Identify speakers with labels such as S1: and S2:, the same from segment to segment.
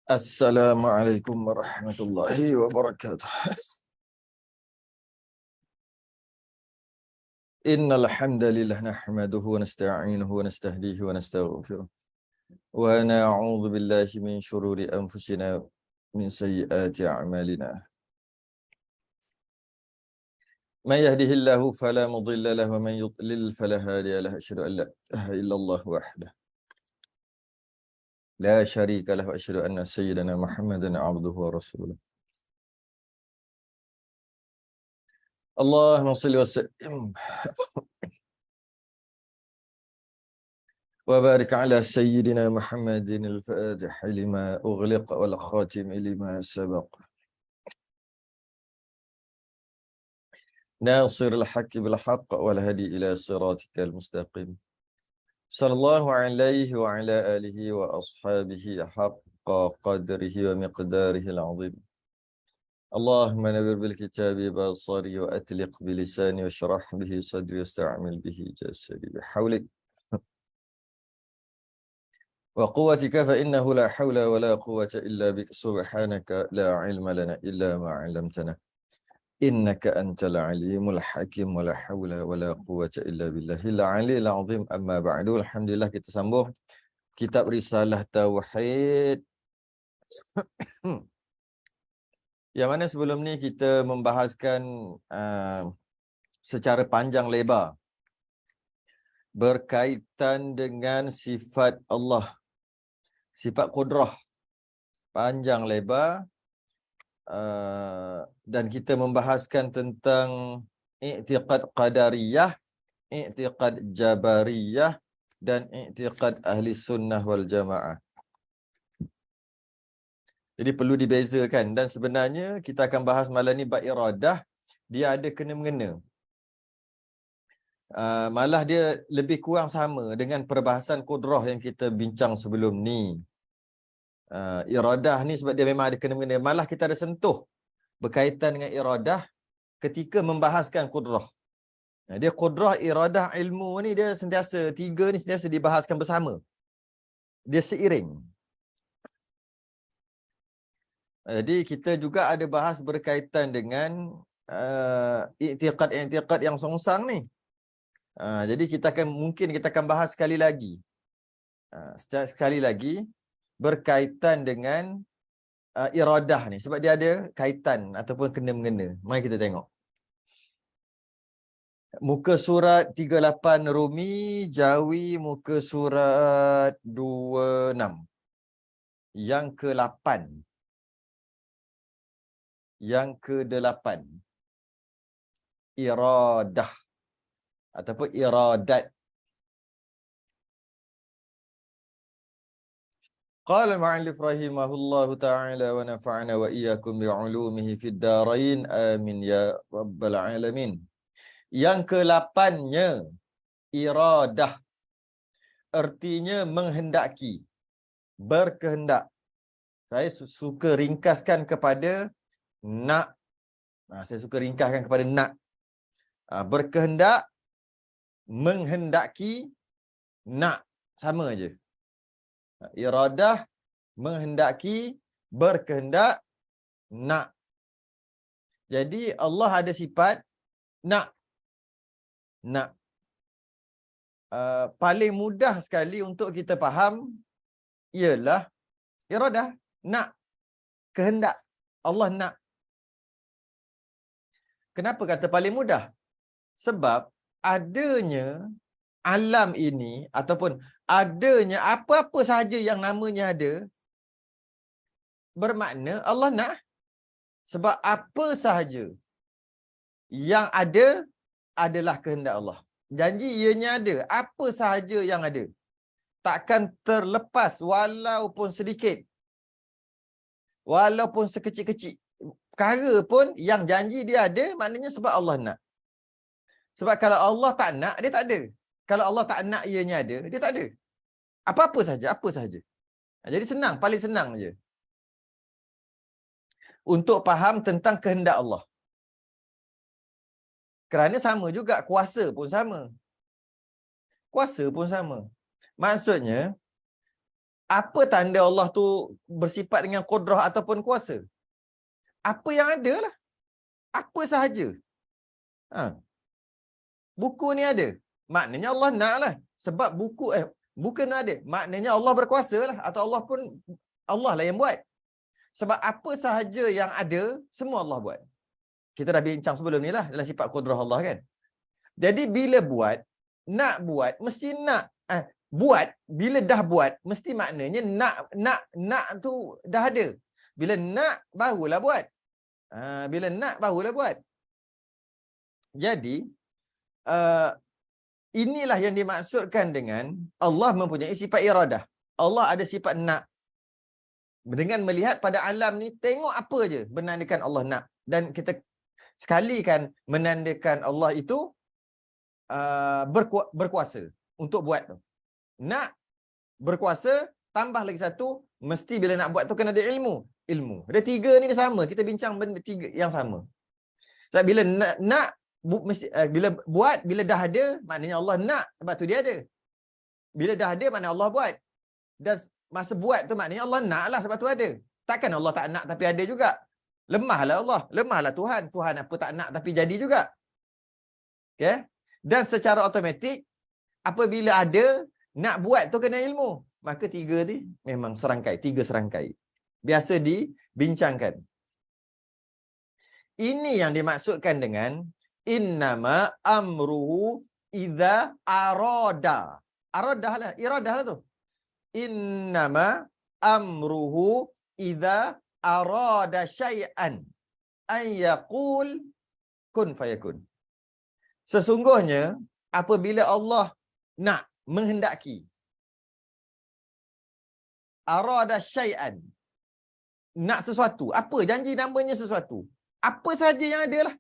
S1: Assalamualaikum warahmatullahi wabarakatuh. Innal hamdalillah nahmaduhu wa nasta'inuhu wa nastahdihi wa nastaghfiruh. Wa na'udzu billahi min shururi anfusina min sayyiati a'malina. Man yahdihillahu fala mudilla lahu wa man yudlil fala hadiya lahu. Asyhadu an la ilaha illallah wahdahu la syarika lahu wa asyhadu anna sayyidana Muhammadan 'abduhu wa rasuluh. Allahumma shalli wa sallim وبارك على سيدنا محمد الفاتح لما أغلق والخاتم لما سبق ناصر الحق بالحق والهدي إلى صراطك المستقيم صلى الله عليه وعلى آله وأصحابه حق قدره ومقداره العظيم اللهم نبر بالكتاب بصري وأتلق بلساني واشرح به صدري واستعمل به جسدي بحولك وقوتك فإنه لا حول ولا قوة إلا بك سبحانك لا علم لنا إلا ما علمتنا إنك أنت العليم الحكيم ولا حول ولا قوة إلا بالله العلي العظيم أما بعد. Alhamdulillah kita sambung kitab Risalah Tauhid yang mana sebelum ni kita membahaskan secara panjang lebar berkaitan dengan sifat Allah, sifat qudrah, panjang lebar, dan kita membahaskan tentang i'tiqad qadariyah, i'tiqad jabariyah dan i'tiqad ahli sunnah wal jamaah. Jadi perlu dibezakan, dan sebenarnya kita akan bahas malam ni bab iradah, dia ada kena-mengena. Malah dia lebih kurang sama dengan perbahasan qudrah yang kita bincang sebelum ni. Iradah ni sebab dia memang ada kena-mengena, malah kita ada sentuh berkaitan dengan iradah ketika membahaskan qudrah. Dia qudrah, iradah, ilmu ni dia sentiasa, tiga ni sentiasa dibahaskan bersama. Dia seiring. Jadi kita juga ada bahas berkaitan dengan i'tiqad yang songsang ni. Jadi kita akan bahas sekali lagi. Sekali lagi berkaitan dengan iradah ni sebab dia ada kaitan ataupun kena-mengena. Mari kita tengok. Muka surat 38 Rumi, Jawi muka surat 26. Yang ke-8. Yang ke-8. Iradah ataupun iradat. Qala al-mu'allif rahimahullahu ta'ala wa nafa'ana wa iyyakum bi'ulumihi fid darain amin ya rabbal alamin. Yang ke-8-nya iradah, artinya menghendaki, berkehendak. Saya suka ringkaskan kepada nak. Saya suka ringkaskan kepada nak. Berkehendak, menghendaki, nak, sama aja. Iradah, menghendaki, berkehendak, nak. Jadi Allah ada sifat nak. Nak. Paling mudah sekali untuk kita faham ialah iradah, nak, kehendak. Allah nak. Kenapa kata paling mudah? Sebab adanya alam ini ataupun adanya apa-apa sahaja yang namanya ada bermakna Allah nak. Sebab apa sahaja yang ada adalah kehendak Allah. Janji ianya ada. Apa sahaja yang ada takkan terlepas walaupun sedikit, walaupun sekecil-kecil perkara pun yang janji dia ada, maknanya sebab Allah nak. Sebab kalau Allah tak nak, dia tak ada. Kalau Allah tak nak ianya ada, dia tak ada. Apa-apa saja, apa sahaja. Jadi senang, paling senang je untuk faham tentang kehendak Allah. Kerana sama juga, kuasa pun sama. Kuasa pun sama. Maksudnya, Apa tanda Allah tu bersifat dengan qudrah ataupun kuasa? Apa yang ada lah. Apa sahaja. Ha. Buku ni ada. Maknanya Allah nak lah. Sebab buku, bukan ada. Maknanya Allah berkuasa lah. Atau Allah pun, Allah lah yang buat. Sebab apa sahaja yang ada, semua Allah buat. Kita dah bincang sebelum ni lah, dalam sifat qudrah Allah kan. Jadi bila buat, nak buat, mesti nak. Buat, bila dah buat, mesti maknanya nak tu dah ada. Bila nak, barulah buat. Bila nak, barulah buat. Jadi, inilah yang dimaksudkan dengan Allah mempunyai sifat iradah. Allah ada sifat nak. Dengan melihat pada alam ni, tengok apa je menandakan Allah nak. Dan kita sekali kan menandakan Allah itu berkuasa untuk buat tu. Nak, berkuasa, tambah lagi satu, mesti bila nak buat tu kena ada ilmu. Ada tiga ni dia sama. Kita bincang benda tiga yang sama. Sebab bila nak bila buat, bila dah ada, maknanya Allah nak, sebab tu dia ada. Bila dah ada, maknanya Allah buat. Dan masa buat tu maknanya Allah nak lah, sebab tu ada. Takkan Allah tak nak tapi ada juga. Lemahlah Allah, lemahlah Tuhan. Tuhan apa tak nak tapi jadi juga. Okay? Dan secara automatik, apabila ada, nak buat tu kena ilmu. Maka tiga ni memang serangkai, tiga serangkai. Biasa dibincangkan. Ini yang dimaksudkan dengan innama amruhu idza arada. Aradah lah, iradah lah tu. Innama amruhu idza arada syai'an an yaqul kun fayakun. Sesungguhnya apabila Allah nak, menghendaki, arada syai'an, nak sesuatu, apa janji namanya sesuatu, apa saja yang ada lah,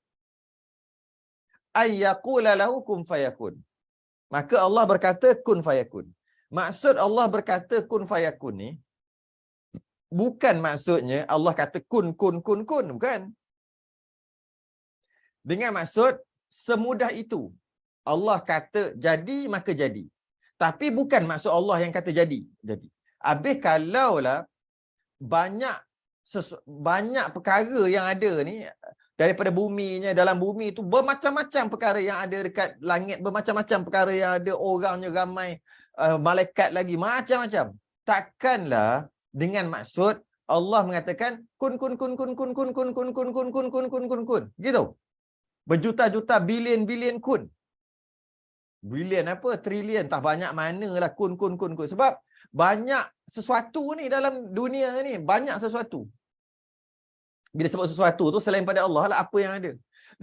S1: ayyaqula lahu kun fayakun, maka Allah berkata kun fayakun. Maksud Allah berkata kun fayakun ni bukan maksudnya Allah kata kun, bukan. Dengan maksud semudah itu. Allah kata jadi maka jadi. Tapi bukan maksud Allah yang kata jadi. Habis kalaulah banyak perkara yang ada ni daripada buminya, dalam bumi tu bermacam-macam perkara yang ada dekat langit, bermacam-macam perkara yang ada, orangnya ramai, malaikat lagi macam-macam. Takkanlah dengan maksud Allah mengatakan kun. Gitu. Berjuta-juta bilion kun. Bilion apa? Trilion. Tak banyak manalah kun. Sebab banyak sesuatu ni dalam dunia ni. Banyak sesuatu. Bila sebut sesuatu tu selain pada Allah lah apa yang ada.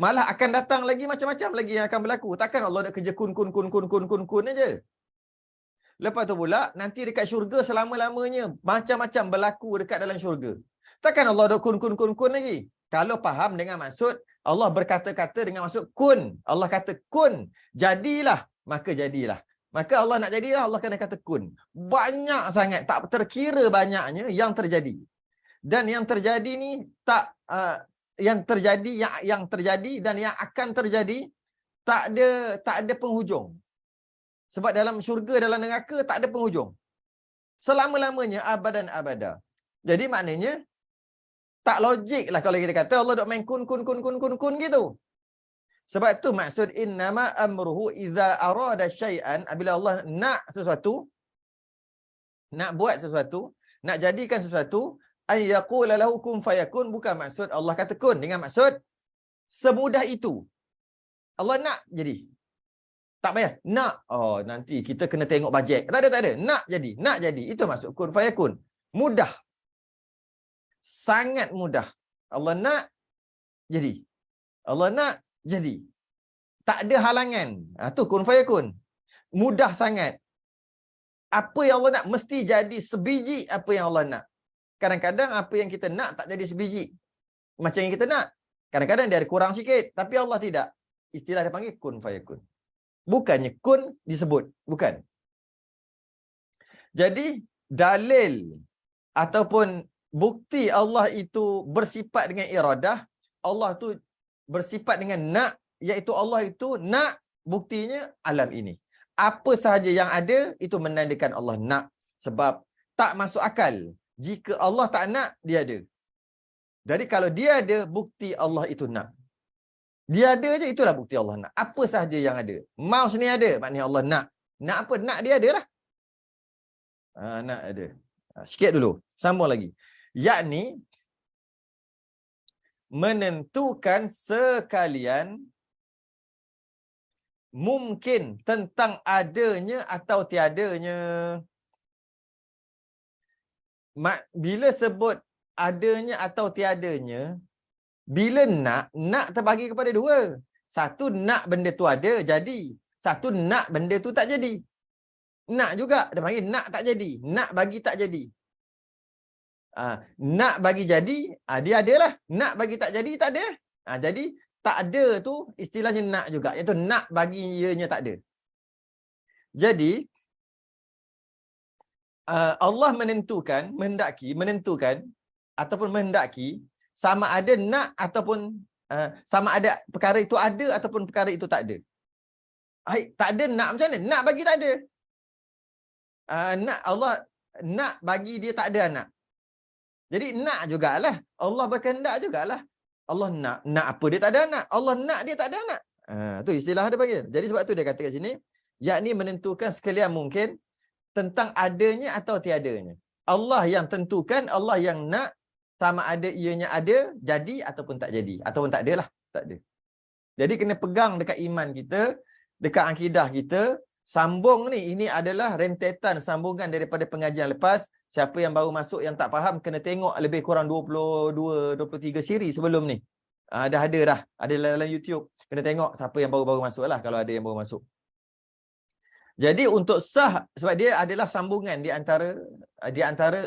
S1: Malah akan datang lagi macam-macam lagi yang akan berlaku. Takkan Allah nak kerja kun aja. Lepas tu pula nanti dekat syurga selama-lamanya macam-macam berlaku dekat dalam syurga. Takkan Allah ada kun lagi. Kalau faham dengan maksud Allah berkata-kata dengan maksud kun. Allah kata kun, jadilah, maka jadilah. Maka Allah nak jadilah, Allah kena kata kun. Banyak sangat, tak terkira banyaknya yang terjadi. Dan yang terjadi ni tak yang terjadi dan yang akan terjadi tak ada penghujung. Sebab dalam syurga, dalam neraka tak ada penghujung. Selama-lamanya abadan abada. Jadi maknanya tak logik lah kalau kita kata Allah dok main kun gitu. Sebab tu maksud innama amruhu idza arada syai'an, apabila Allah nak sesuatu, nak buat sesuatu, nak jadikan sesuatu, ay yaqula lahu kun fayakun, bukan maksud Allah kata kun dengan maksud semudah itu. Allah nak jadi. Tak payah nak, oh nanti kita kena tengok bajet. Tak ada. Nak jadi. Itu maksud kun fayakun. Mudah. Sangat mudah. Allah nak jadi. Allah nak jadi. Tak ada halangan. Tu kun fayakun. Mudah sangat. Apa yang Allah nak mesti jadi sebiji apa yang Allah nak. Kadang-kadang apa yang kita nak tak jadi sebiji macam yang kita nak. Kadang-kadang dia ada kurang sikit, tapi Allah tidak. Istilah dia panggil kun fayakun. Bukannya kun disebut, bukan. Jadi dalil ataupun bukti Allah itu bersifat dengan iradah, Allah tu bersifat dengan nak, iaitu Allah itu nak, buktinya alam ini. Apa sahaja yang ada itu menandakan Allah nak. Sebab tak masuk akal. Jika Allah tak nak, dia ada. Jadi kalau dia ada, bukti Allah itu nak. Dia ada je, itulah bukti Allah nak. Apa sahaja yang ada. Mouse ni ada, maknanya Allah nak. Nak apa? Nak dia ada lah. Nak ada. Sikit dulu. Sambung lagi. Yakni, menentukan sekalian mungkin tentang adanya atau tiadanya. Bila sebut adanya atau tiadanya, bila nak terbagi kepada dua. Satu, nak benda tu ada, jadi. Satu, nak benda tu tak jadi. Nak juga, dia panggil nak tak jadi. Nak bagi tak jadi. Nak bagi jadi, dia adalah. Nak bagi tak jadi, tak ada. Jadi, tak ada tu istilahnya nak juga. Iaitu nak bagi ianya tak ada. Jadi, Allah menentukan ataupun menghendaki sama ada nak ataupun sama ada perkara itu ada ataupun perkara itu tak ada. Tak ada nak macam mana? Nak bagi tak ada. Nak Allah nak bagi dia tak ada anak. Jadi nak jugalah. Allah berkehendak jugalah. Allah nak apa dia tak ada anak. Allah nak dia tak ada anak. Tu istilah dia bagi. Jadi sebab tu dia kata kat sini, yakni menentukan sekalian mungkin tentang adanya atau tiadanya. Allah yang tentukan, Allah yang nak, sama ada ianya ada, jadi ataupun tak jadi. Ataupun tak ada lah. Tak ada. Jadi kena pegang dekat iman kita, dekat akidah kita. Sambung ni, ini adalah rentetan sambungan daripada pengajian lepas. Siapa yang baru masuk yang tak faham, kena tengok lebih kurang 22-23 siri sebelum ni. Dah ada dah. Ada dalam YouTube. Kena tengok siapa yang baru-baru masuk lah, kalau ada yang baru masuk. Jadi untuk sah, sebab dia adalah sambungan di antara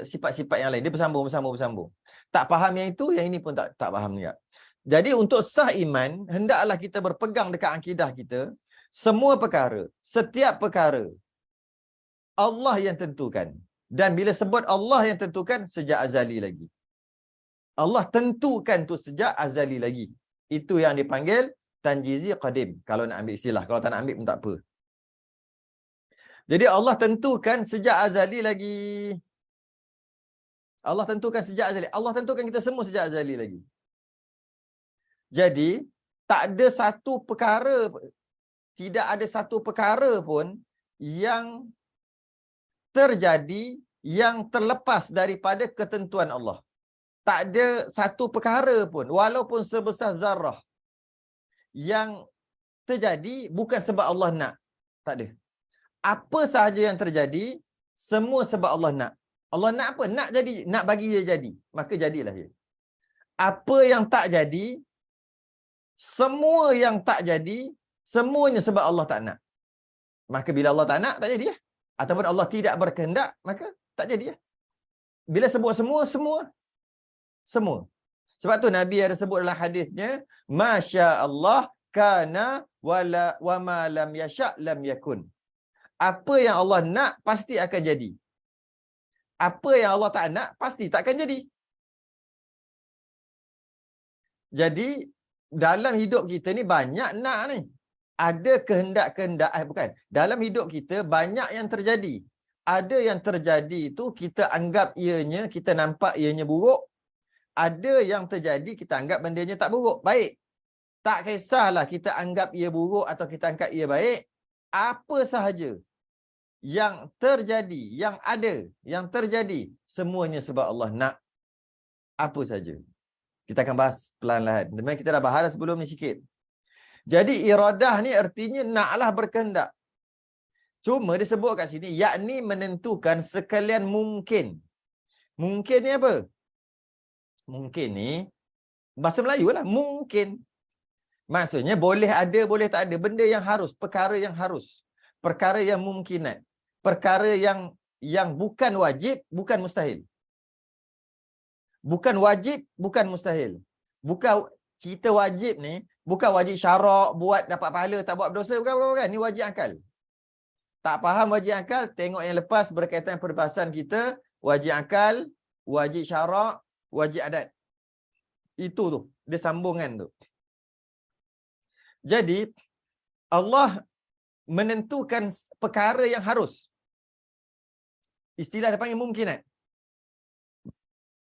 S1: sifat-sifat yang lain. Dia bersambung. Tak faham yang itu, yang ini pun tak faham juga. Jadi untuk sah iman, hendaklah kita berpegang dekat akidah kita. Semua perkara, setiap perkara, Allah yang tentukan. Dan bila sebut Allah yang tentukan, sejak azali lagi. Allah tentukan tu sejak azali lagi. Itu yang dipanggil tanjizi qadim. Kalau nak ambil istilah. Kalau tak nak ambil pun tak apa. Jadi Allah tentukan sejak azali lagi. Allah tentukan sejak azali. Allah tentukan kita semua sejak azali lagi. Jadi, tak ada satu perkara, tidak ada satu perkara pun yang terjadi yang terlepas daripada ketentuan Allah. Tak ada satu perkara pun, walaupun sebesar zarrah, yang terjadi bukan sebab Allah nak. Tak ada. Apa sahaja yang terjadi, semua sebab Allah nak. Allah nak apa? Nak jadi, nak bagi dia jadi. Maka jadilah dia. Apa yang tak jadi, semua yang tak jadi, semuanya sebab Allah tak nak. Maka bila Allah tak nak, tak jadi ya. Ataupun Allah tidak berkehendak, maka tak jadi ya. Bila sebut semua. Sebab tu Nabi ada sebut dalam hadisnya, Masya Allah kana wa ma lam yasha' lam yakun. Apa yang Allah nak, pasti akan jadi. Apa yang Allah tak nak, pasti tak akan jadi. Jadi, dalam hidup kita ni banyak nak ni. Ada kehendak-kehendak, bukan. Dalam hidup kita banyak yang terjadi. Ada yang terjadi tu kita anggap ianya, kita nampak ianya buruk. Ada yang terjadi kita anggap bendanya tak buruk, baik. Tak kisahlah kita anggap ia buruk atau kita anggap ia baik. Apa sahaja yang terjadi, yang ada, yang terjadi, semuanya sebab Allah nak. Apa saja. Kita akan bahas pelan-pelan. Sebenarnya kita dah bahas sebelum ni sikit. Jadi iradah ni artinya naklah berkehendak. Cuma disebut kat sini, yakni menentukan sekalian mungkin. Mungkin ni apa? Mungkin ni, bahasa Melayu lah, mungkin. Maksudnya boleh ada, boleh tak ada. Benda yang harus, perkara yang harus. Perkara yang mungkinat. Perkara yang bukan wajib, bukan mustahil. Bukan wajib, bukan mustahil. Bukan kita wajib ni, bukan wajib syarak, buat dapat pahala, tak buat berdosa, bukan. Ni wajib akal. Tak faham wajib akal, tengok yang lepas berkaitan perbahasan kita, wajib akal, wajib syarak, wajib adat. Itu tu, dia sambungan tu. Jadi, Allah menentukan perkara yang harus. Istilah dia panggil mumkinat.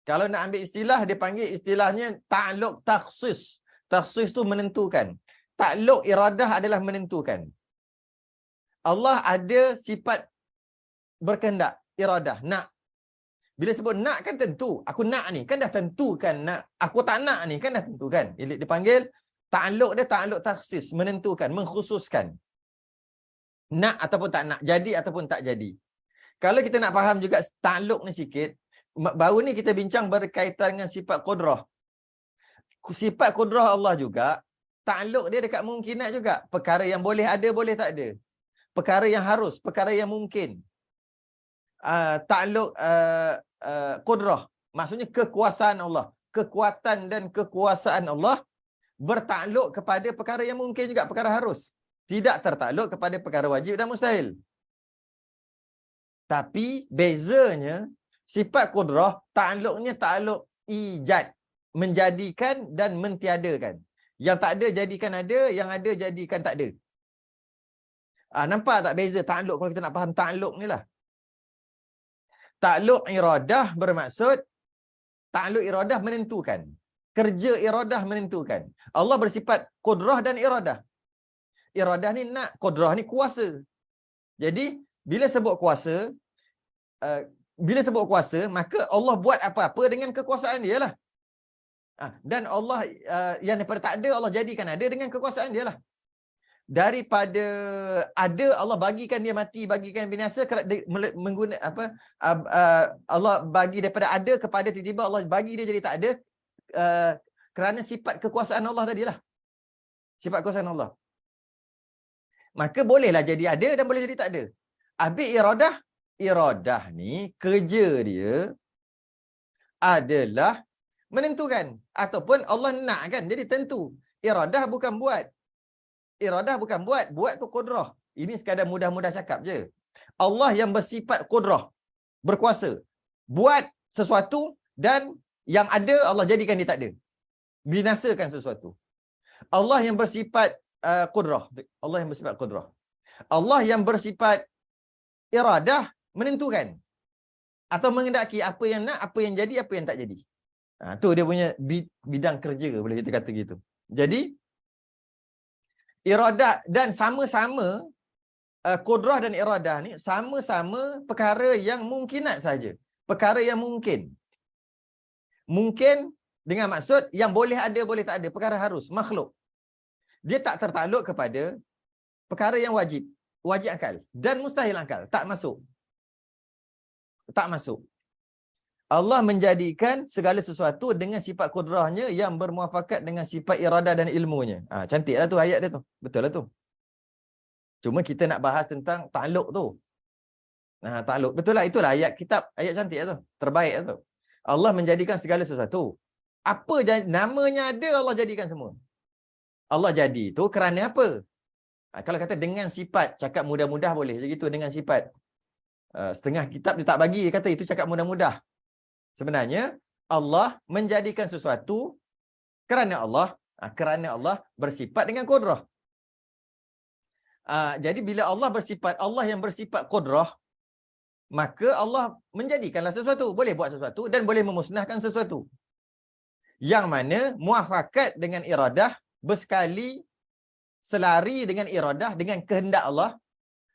S1: Kalau nak ambil istilah, dia panggil istilahnya ta'alluq takhsis. Takhsis tu menentukan. Ta'alluq iradah adalah menentukan. Allah ada sifat berkehendak, iradah, nak. Bila sebut nak kan tentu. Aku nak ni kan dah tentukan nak. Aku tak nak ni kan dah tentukan. Dia panggil ta'alluq dia ta'alluq takhsis, menentukan, mengkhususkan. Nak ataupun tak nak, jadi ataupun tak jadi. Kalau kita nak faham juga ta'alluq ni sikit, baru ni kita bincang berkaitan dengan sifat qudrah. Sifat qudrah Allah juga, ta'alluq dia dekat mungkinat juga. Perkara yang boleh ada, boleh tak ada. Perkara yang harus, perkara yang mungkin. Ta'alluq qudrah, maksudnya kekuasaan Allah. Kekuatan dan kekuasaan Allah bertakluk kepada perkara yang mungkin juga, perkara harus. Tidak tertakluk kepada perkara wajib dan mustahil. Tapi bezanya, sifat qudrah, ta'alluqnya ta'alluq ijad. Menjadikan dan mentiadakan. Yang tak ada jadikan ada, yang ada jadikan tak ada. Nampak tak beza ta'alluq kalau kita nak faham ta'alluq ni lah. Ta'alluq iradah bermaksud, ta'alluq iradah menentukan. Kerja iradah menentukan. Allah bersifat qudrah dan iradah. Iradah ni nak, qudrah ni kuasa. Jadi, bila sebut kuasa, maka Allah buat apa-apa dengan kekuasaan dia lah. Dan Allah yang daripada tak ada, Allah jadikan ada dengan kekuasaan dia lah. Daripada ada, Allah bagikan dia mati, bagikan binasa, Allah bagi daripada ada kepada tiba-tiba Allah bagi dia jadi tak ada, kerana sifat kekuasaan Allah tadilah. Sifat kekuasaan Allah. Maka bolehlah jadi ada dan boleh jadi tak ada. Habis iradah ni, kerja dia adalah menentukan. Ataupun Allah nak kan, jadi tentu. Iradah bukan buat. Iradah bukan buat. Buat tu qudrah. Ini sekadar mudah-mudah cakap je. Allah yang bersifat qudrah, berkuasa. Buat sesuatu dan yang ada Allah jadikan dia tak ada. Binasakan sesuatu. Allah yang bersifat qudrah. Allah yang bersifat qudrah. Allah yang bersifat iradah, menentukan. Atau mengendaki apa yang nak, apa yang jadi, apa yang tak jadi. Tu dia punya bidang kerja, boleh kita kata gitu. Jadi, iradah dan sama-sama, qudrah dan iradah ni sama-sama perkara yang mungkinat saja. Perkara yang mungkin. Mungkin dengan maksud yang boleh ada, boleh tak ada. Perkara harus, makhluk. Dia tak tertakluk kepada perkara yang wajib. Wajib akal. Dan mustahil akal. Tak masuk. Tak masuk. Allah menjadikan segala sesuatu dengan sifat qudrahnya yang bermuafakat dengan sifat iradah dan ilmunya. Cantiklah tu ayat dia tu. Betul lah tu. Cuma kita nak bahas tentang ta'alluq tu. Ta'alluq. Betul lah. Itulah ayat kitab. Ayat cantik lah tu. Terbaik lah tu. Allah menjadikan segala sesuatu. Apa namanya ada, Allah jadikan semua. Allah jadi tu kerana apa? Kalau kata dengan sifat, cakap mudah-mudah boleh. Jadi itu dengan sifat. Setengah kitab dia tak bagi, dia kata itu cakap mudah-mudah. Sebenarnya Allah menjadikan sesuatu kerana Allah bersifat dengan qudrah. Jadi bila Allah bersifat, Allah yang bersifat qudrah, maka Allah menjadikanlah sesuatu, boleh buat sesuatu dan boleh memusnahkan sesuatu. Yang mana muafakat dengan iradah bersekali, selari dengan iradah, dengan kehendak Allah,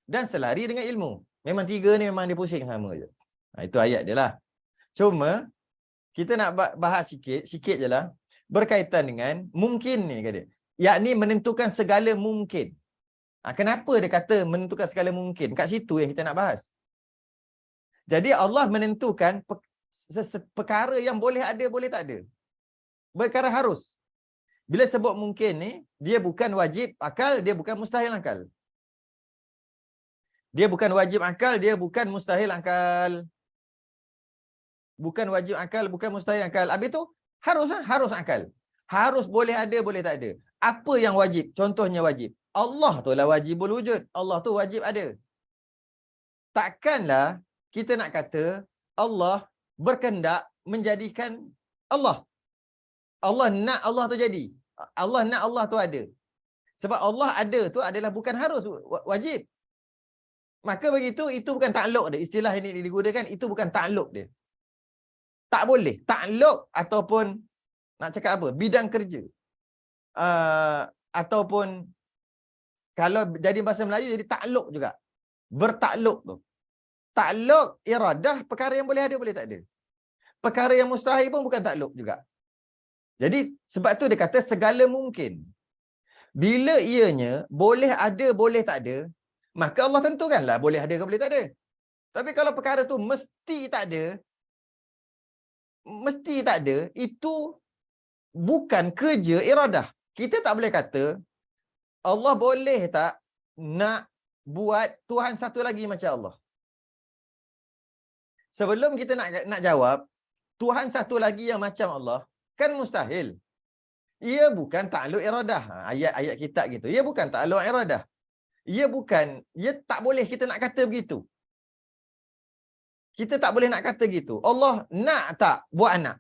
S1: dan selari dengan ilmu. Memang tiga ni memang dia pusing sama je. Itu ayat dia lah. Cuma, kita nak bahas sikit je lah, berkaitan dengan mungkin ni, kata. Yakni menentukan segala mungkin. Kenapa dia kata menentukan segala mungkin? Kat situ yang kita nak bahas. Jadi Allah menentukan perkara yang boleh ada, boleh tak ada. Perkara harus. Bila sebut mungkin ni, dia bukan wajib akal, dia bukan mustahil akal. Dia bukan wajib akal, dia bukan mustahil akal. Bukan wajib akal, bukan mustahil akal. Habis tu, harus akal. Harus boleh ada, boleh tak ada. Apa yang wajib? Contohnya wajib. Allah tu lah wajibul wujud. Allah tu wajib ada. Takkanlah kita nak kata Allah berkehendak menjadikan Allah. Allah nak Allah tu jadi. Allah nak Allah tu ada. Sebab Allah ada tu adalah bukan harus, wajib. Maka begitu, itu bukan takluk dia. Istilah ini digunakan, itu bukan takluk dia. Tak boleh. Takluk ataupun, nak cakap apa? Bidang kerja. Ataupun, kalau jadi bahasa Melayu, jadi takluk juga. Bertakluk tu. Takluk, iradah, perkara yang boleh ada, boleh tak ada. Perkara yang mustahil pun bukan takluk juga. Jadi, sebab tu dia kata segala mungkin. Bila ianya boleh ada, boleh tak ada, maka Allah tentukanlah boleh ada ke boleh tak ada. Tapi kalau perkara tu mesti tak ada, itu bukan kerja iradah. Kita tak boleh kata, Allah boleh tak nak buat Tuhan satu lagi macam Allah. Sebelum kita nak jawab, Tuhan satu lagi yang macam Allah, kan mustahil. Ia bukan takluk iradah. Ayat-ayat kitab gitu. Ia bukan takluk iradah. Ia tak boleh kita nak kata begitu. Kita tak boleh nak kata gitu. Allah nak tak buat anak?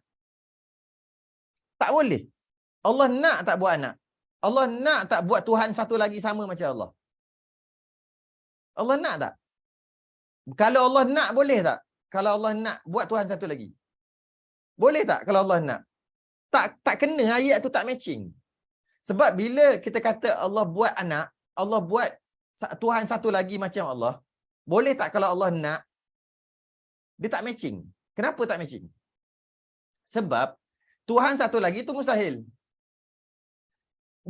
S1: Tak boleh. Allah nak tak buat anak? Allah nak tak buat Tuhan satu lagi sama macam Allah? Allah nak tak? Kalau Allah nak, boleh tak? Kalau Allah nak buat Tuhan satu lagi? Boleh tak kalau Allah nak? Tak kena, ayat tu tak matching. Sebab bila kita kata Allah buat anak, Allah buat Tuhan satu lagi macam Allah, boleh tak kalau Allah nak? Dia tak matching. Kenapa tak matching? Sebab Tuhan satu lagi itu mustahil.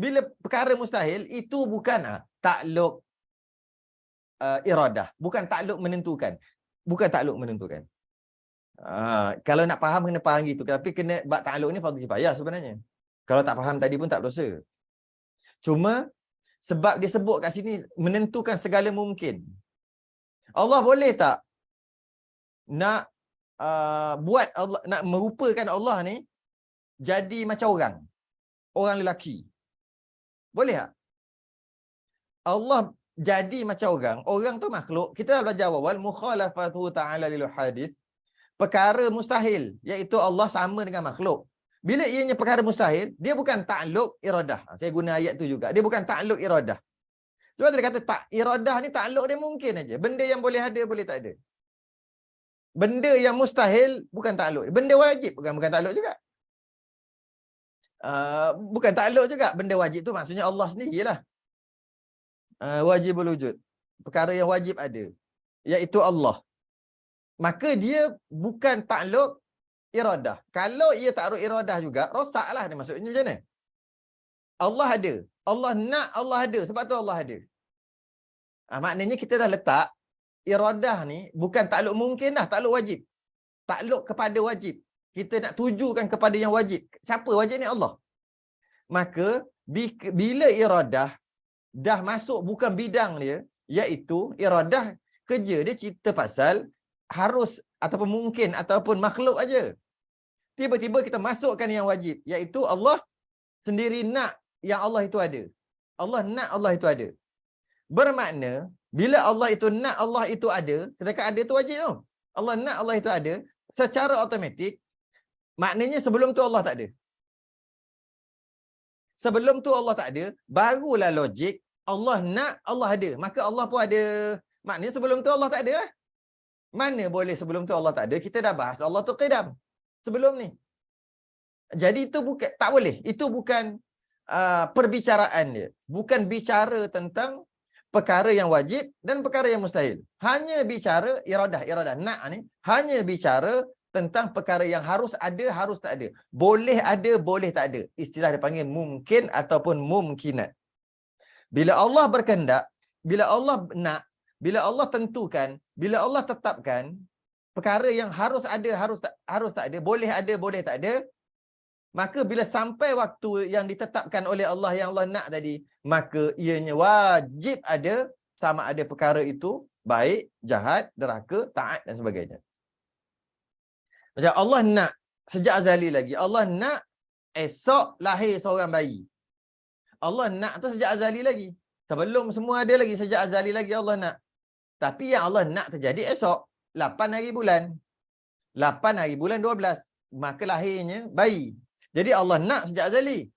S1: Bila perkara mustahil, itu bukan takluk iradah. Bukan takluk menentukan. Bukan takluk menentukan. Kalau nak faham, kena faham gitu. Tapi kena bab takluk ni fardu kifayah sebenarnya. Kalau tak faham tadi pun tak berdosa. Cuma sebab dia sebut kat sini menentukan segala mungkin. Allah boleh tak nak buat Allah, nak merupakan Allah ni jadi macam orang lelaki? Boleh tak? Allah jadi macam orang tu makhluk. Kita dah belajar awal, mukhalafatu ta'ala lil hadis, perkara mustahil, iaitu Allah sama dengan makhluk. Bila ianya perkara mustahil, dia bukan takluk iradah. Saya guna ayat tu juga. Dia bukan takluk iradah. Sebab dia kata tak iradah ni takluk dia mungkin aja. Benda yang boleh ada, boleh tak ada. Benda yang mustahil bukan takluk. Benda wajib bukan takluk juga. Bukan takluk juga. Benda wajib tu maksudnya Allah sendirilah. Wajibul wujud. Perkara yang wajib ada, iaitu Allah. Maka dia bukan takluk iradah. Kalau ia takluk iradah juga, rosaklah dia, maksudnya macam mana? Allah ada. Allah nak, Allah ada. Sebab tu Allah ada. Maknanya kita dah letak iradah ni bukan takluk mungkin dah, takluk wajib. Takluk kepada wajib. Kita nak tujukan kepada yang wajib. Siapa wajib ni? Allah. Maka bila iradah dah masuk bukan bidang dia, iaitu iradah kerja dia cerita pasal harus ataupun mungkin ataupun makhluk aja. Tiba-tiba kita masukkan yang wajib, iaitu Allah sendiri nak yang Allah itu ada. Allah nak Allah itu ada. Bermakna bila Allah itu nak Allah itu ada, setakat ada tu wajib tu. Allah nak Allah itu ada, secara automatik maknanya sebelum tu Allah tak ada. Sebelum tu Allah tak ada, barulah logik Allah nak Allah ada, maka Allah pun ada. Maknanya sebelum tu Allah tak ada lah. Mana boleh sebelum tu Allah tak ada? Kita dah bahas Allah tu qidam sebelum ni. Jadi itu bukan, tak boleh. Itu bukan perbicaraan dia. Bukan bicara tentang perkara yang wajib dan perkara yang mustahil. Hanya bicara iradah nak ni, hanya bicara tentang perkara yang harus ada, harus tak ada. Boleh ada, boleh tak ada. Istilah dia panggil mungkin ataupun mumkinat. Bila Allah berkehendak, bila Allah nak, bila Allah tentukan, bila Allah tetapkan perkara yang harus ada, harus tak ada, boleh tak ada, maka bila sampai waktu yang ditetapkan oleh Allah yang Allah nak tadi, maka ianya wajib ada, sama ada perkara itu baik, jahat, derhaka, taat dan sebagainya. Macam Allah nak sejak azali lagi, Allah nak esok lahir seorang bayi. Allah nak tu sejak azali lagi. Sebelum semua ada lagi, sejak azali lagi Allah nak. Tapi yang Allah nak terjadi esok, 8 hari bulan. 8 hari bulan 12. Maka lahirnya bayi. Jadi Allah nak sejak azali.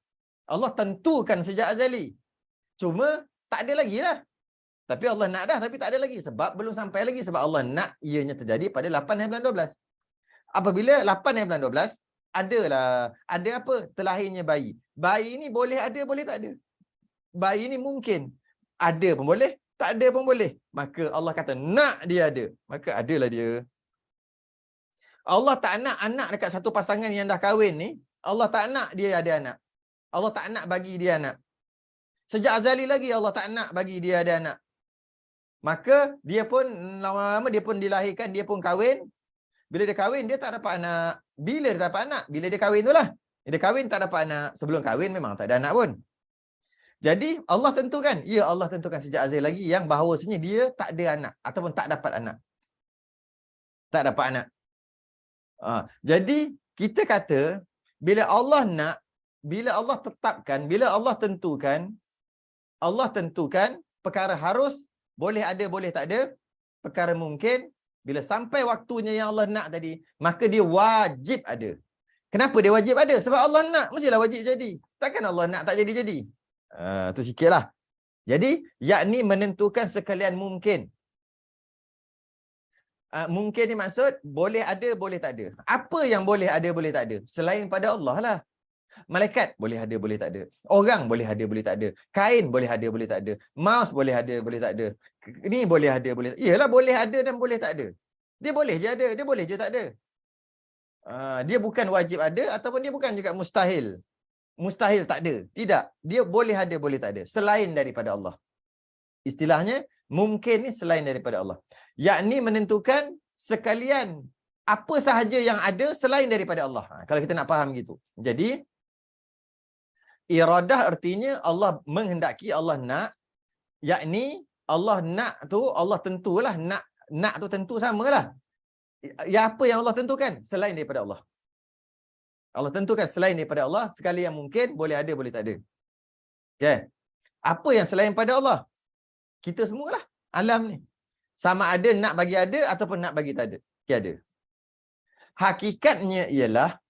S1: Allah tentukan sejak azali. Cuma tak ada lagi lah. Tapi Allah nak dah, tapi tak ada lagi. Sebab belum sampai lagi. Sebab Allah nak ianya terjadi pada 8 hari bulan 12. Apabila 8 hari bulan 12, ada apa? Terlahirnya bayi. Bayi ni boleh ada, boleh tak ada. Bayi ni mungkin ada pun boleh, tak ada pun boleh. Maka Allah kata nak dia ada. Maka adalah dia. Allah tak nak anak dekat satu pasangan yang dah kahwin ni. Allah tak nak dia ada anak. Allah tak nak bagi dia anak. Sejak azali lagi Allah tak nak bagi dia ada anak. Maka dia pun lama-lama dia pun dilahirkan, dia pun kahwin. Bila dia kahwin dia tak dapat anak. Bila dia dapat anak? Bila dia kahwin tu lah. Dia kahwin tak dapat anak. Sebelum kahwin memang tak ada anak pun. Jadi Allah tentukan. Ya, Allah tentukan sejak azal lagi yang bahawasanya dia tak ada anak ataupun tak dapat anak. Tak dapat anak. Jadi kita kata bila Allah nak, bila Allah tetapkan, bila Allah tentukan perkara harus, boleh ada, boleh tak ada, perkara mungkin, bila sampai waktunya yang Allah nak tadi, maka dia wajib ada. Kenapa dia wajib ada? Sebab Allah nak, mestilah wajib jadi. Takkan Allah nak tak jadi-jadi. Tu sikitlah. Jadi, yakni menentukan sekalian mungkin. Mungkin ni maksud, boleh ada, boleh tak ada. Apa yang boleh ada, boleh tak ada? Selain pada Allah lah. Malaikat boleh ada, boleh tak ada. Orang boleh ada, boleh tak ada. Kain boleh ada, boleh tak ada. Mouse boleh ada, boleh tak ada. Ni boleh ada, boleh tak ada. Yalah, boleh ada dan boleh tak ada. Dia boleh je ada, dia boleh je tak ada. Dia bukan wajib ada ataupun dia bukan juga mustahil. Mustahil tak ada. Tidak. Dia boleh ada, boleh tak ada. Selain daripada Allah. Istilahnya, mungkin ni selain daripada Allah. Yakni menentukan sekalian apa sahaja yang ada selain daripada Allah. Kalau kita nak faham gitu. Jadi, iradah artinya Allah menghendaki, Allah nak. Yakni, Allah nak tu, Allah tentulah. Nak tu tentu samalah. Ya, apa yang Allah tentukan? Selain daripada Allah. Allah tentukan selain daripada Allah, sekali yang mungkin, boleh ada, boleh tak ada. Okay. Apa yang selain pada Allah? Kita semualah, alam ni. Sama ada nak bagi ada, ataupun nak bagi tak ada. Tiada. Hakikatnya ialah,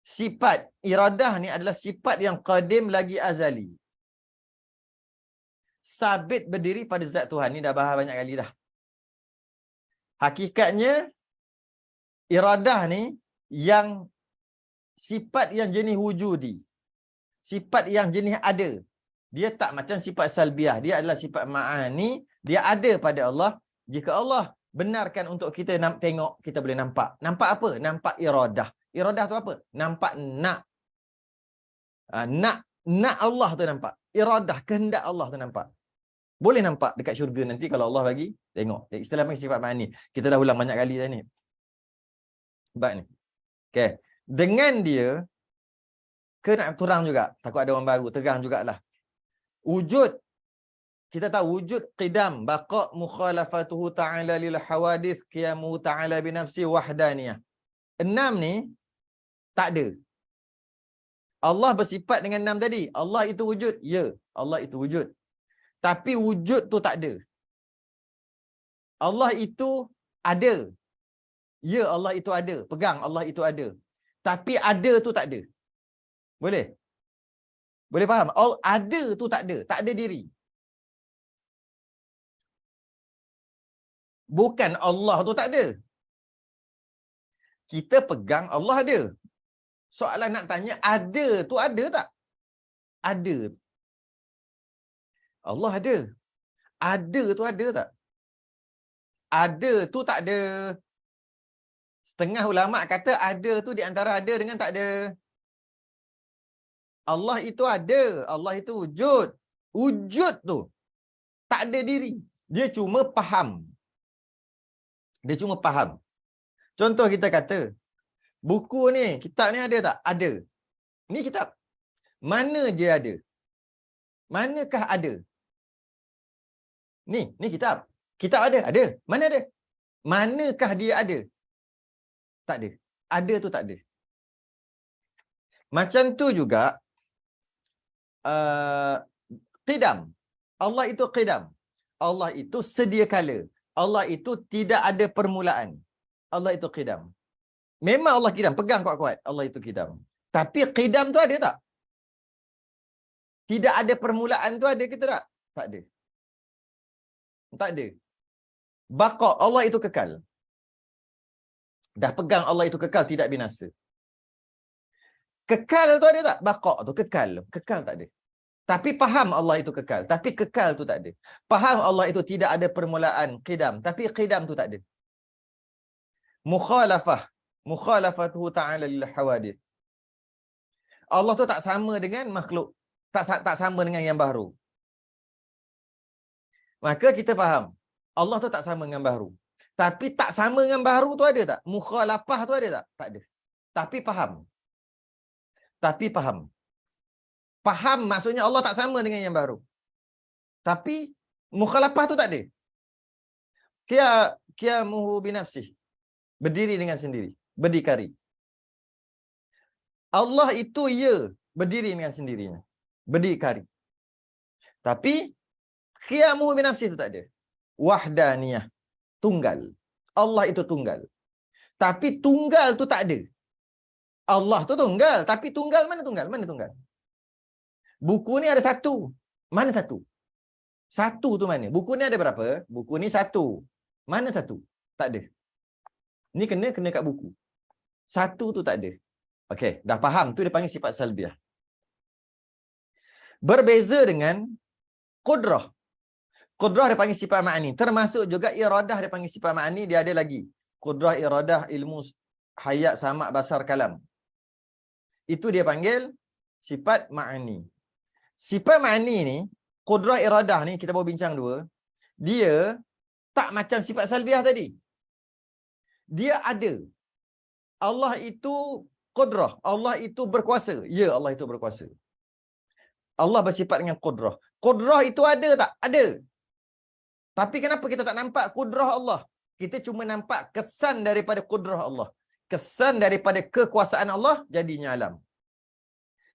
S1: sifat iradah ni adalah sifat yang qadim lagi azali. Sabit berdiri pada zat Tuhan. Ni dah bahas banyak kali dah. Hakikatnya, iradah ni, yang sifat yang jenis wujudi. Sifat yang jenis ada. Dia tak macam sifat salbiah. Dia adalah sifat ma'ani. Dia ada pada Allah. Jika Allah benarkan untuk kita nak tengok, kita boleh nampak. Nampak apa? Nampak iradah. Iradah tu apa? Nampak nak. Nak Allah tu nampak. Iradah, kehendak Allah tu nampak. Boleh nampak dekat syurga nanti kalau Allah bagi, tengok. Istilah panggil sifat ma'ani. Kita dah ulang banyak kali dah ni. Sebab ni. Okay. Dengan dia, nak terang juga. Takut ada orang baru, terang jugalah. Wujud, kita tahu wujud qidam, baqa' mukhalafatuhu ta'ala lil hawadith, qiyamuhu ta'ala binafsi wahdaniyah. 6 ni, tak ada. Allah bersifat dengan 6 tadi. Allah itu wujud. Ya, Allah itu wujud. Tapi wujud tu tak ada. Allah itu ada. Ya, Allah itu ada. Pegang, Allah itu ada. Tapi ada tu tak ada. Boleh? Boleh faham? Ada tu tak ada. Tak ada diri. Bukan Allah tu tak ada. Kita pegang Allah ada. Soalan nak tanya, ada tu ada tak? Ada. Allah ada. Ada tu ada tak? Ada tu tak ada. Setengah ulama kata ada tu di antara ada dengan tak ada. Allah itu ada. Allah itu wujud. Wujud tu tak ada diri. Dia cuma faham. Dia cuma faham. Contoh kita kata, buku ni, kitab ni ada tak? Ada. Ni kitab. Mana dia ada? Manakah ada? Ni kitab. Kitab ada? Ada. Mana ada? Manakah dia ada? Tak ada. Ada tu tak ada. Macam tu juga, qidam. Allah itu qidam. Allah itu sedia kala. Allah itu tidak ada permulaan. Allah itu qidam. Memang Allah qidam. Pegang kuat-kuat. Allah itu qidam. Tapi qidam tu ada tak? Tidak ada permulaan tu ada kita tak? Tak ada. Tak ada. Baqa, Allah itu kekal. Dah pegang Allah itu kekal, tidak binasa. Kekal tu ada tak? Baqa tu kekal. Kekal tak ada. Tapi faham Allah itu kekal. Tapi kekal tu tak ada. Faham Allah itu tidak ada permulaan qidam. Tapi qidam tu tak ada. Mukhalafah. Mukhalafatuhu ta'ala lil hawadith. Allah tu tak sama dengan makhluk. Tak sama dengan yang baru. Maka kita faham. Allah tu tak sama dengan baru. Tapi tak sama dengan baru tu ada tak? Mukhalafah tu ada tak? Tak ada. Tapi faham. Tapi faham. Faham maksudnya Allah tak sama dengan yang baru. Tapi mukhalafah tu tak ada. Qiyamuhu binafsih. Berdiri dengan sendiri. Berdikari. Allah itu ya berdiri dengan sendirinya. Berdikari. Tapi qiyamuhu binafsih tu tak ada. Wahdaniyah. Tunggal. Allah itu tunggal. Tapi tunggal tu tak ada. Allah tu tunggal. Tapi tunggal mana tunggal? Mana tunggal? Buku ni ada satu. Mana satu? Satu tu mana? Buku ni ada berapa? Buku ni satu. Mana satu? Tak ada. Ni kena kat buku. Satu tu tak ada. Okey, dah faham. Tu dia panggil sifat salbiah. Berbeza dengan qudrah. Qudrah dia panggil sifat ma'ani. Termasuk juga iradah dia panggil sifat ma'ani. Dia ada lagi. Qudrah, iradah, ilmu, hayat, samak, basar, kalam. Itu dia panggil sifat ma'ani. Sifat ma'ani ni, qudrah, iradah ni, kita baru bincang dua. Dia tak macam sifat salbiah tadi. Dia ada. Allah itu qudrah. Allah itu berkuasa. Ya, Allah itu berkuasa. Allah bersifat dengan qudrah. Qudrah itu ada tak? Ada. Tapi kenapa kita tak nampak qudrah Allah? Kita cuma nampak kesan daripada qudrah Allah. Kesan daripada kekuasaan Allah jadinya alam.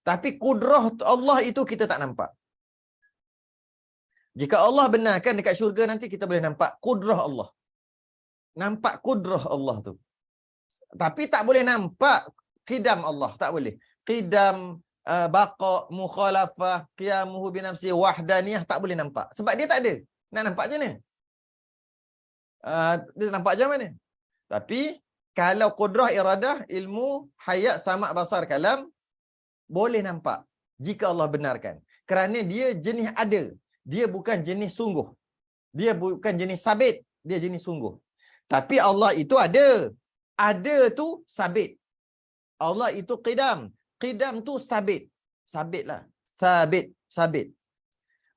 S1: Tapi qudrah Allah itu kita tak nampak. Jika Allah benarkan dekat syurga nanti kita boleh nampak qudrah Allah. Nampak qudrah Allah tu. Tapi tak boleh nampak qidam Allah. Tak boleh. Qidam, baqa, mukhalafah, qiyamuhu binafsi, wahdaniyah tak boleh nampak. Sebab dia tak ada. Nak nampak macam mana? Dia nampak macam mana? Tapi kalau qudrah, iradah, ilmu, hayat, samak, basar, kalam boleh nampak jika Allah benarkan. Kerana dia jenis ada. Dia bukan jenis sungguh. Dia bukan jenis sabit. Dia jenis sungguh. Tapi Allah itu ada. Ada tu sabit. Allah itu qidam. Qidam tu sabit. Sabit lah. Sabit. Sabit.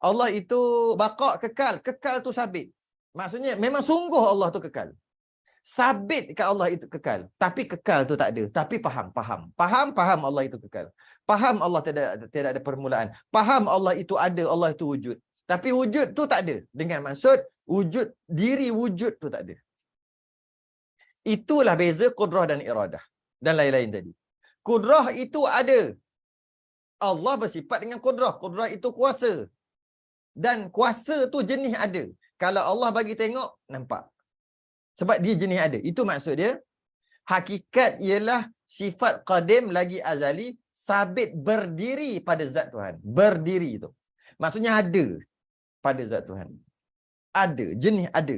S1: Allah itu baqa, kekal. Kekal tu sabit. Maksudnya memang sungguh Allah tu kekal. Sabit kat Allah itu kekal. Tapi kekal tu tak ada. Tapi faham Allah itu kekal. Faham Allah tidak ada permulaan. Faham Allah itu ada, Allah itu wujud. Tapi wujud tu tak ada. Dengan maksud wujud, diri wujud tu tak ada. Itulah beza qudrah dan iradah. Dan lain-lain tadi. Qudrah itu ada. Allah bersifat dengan qudrah. Qudrah itu kuasa. Dan kuasa tu jenis ada. Kalau Allah bagi tengok, nampak. Sebab dia jenis ada. Itu maksud dia. Hakikat ialah sifat qadim lagi azali, sabit berdiri pada zat Tuhan. Berdiri tu. Maksudnya ada pada zat Tuhan. Ada. Jenis ada.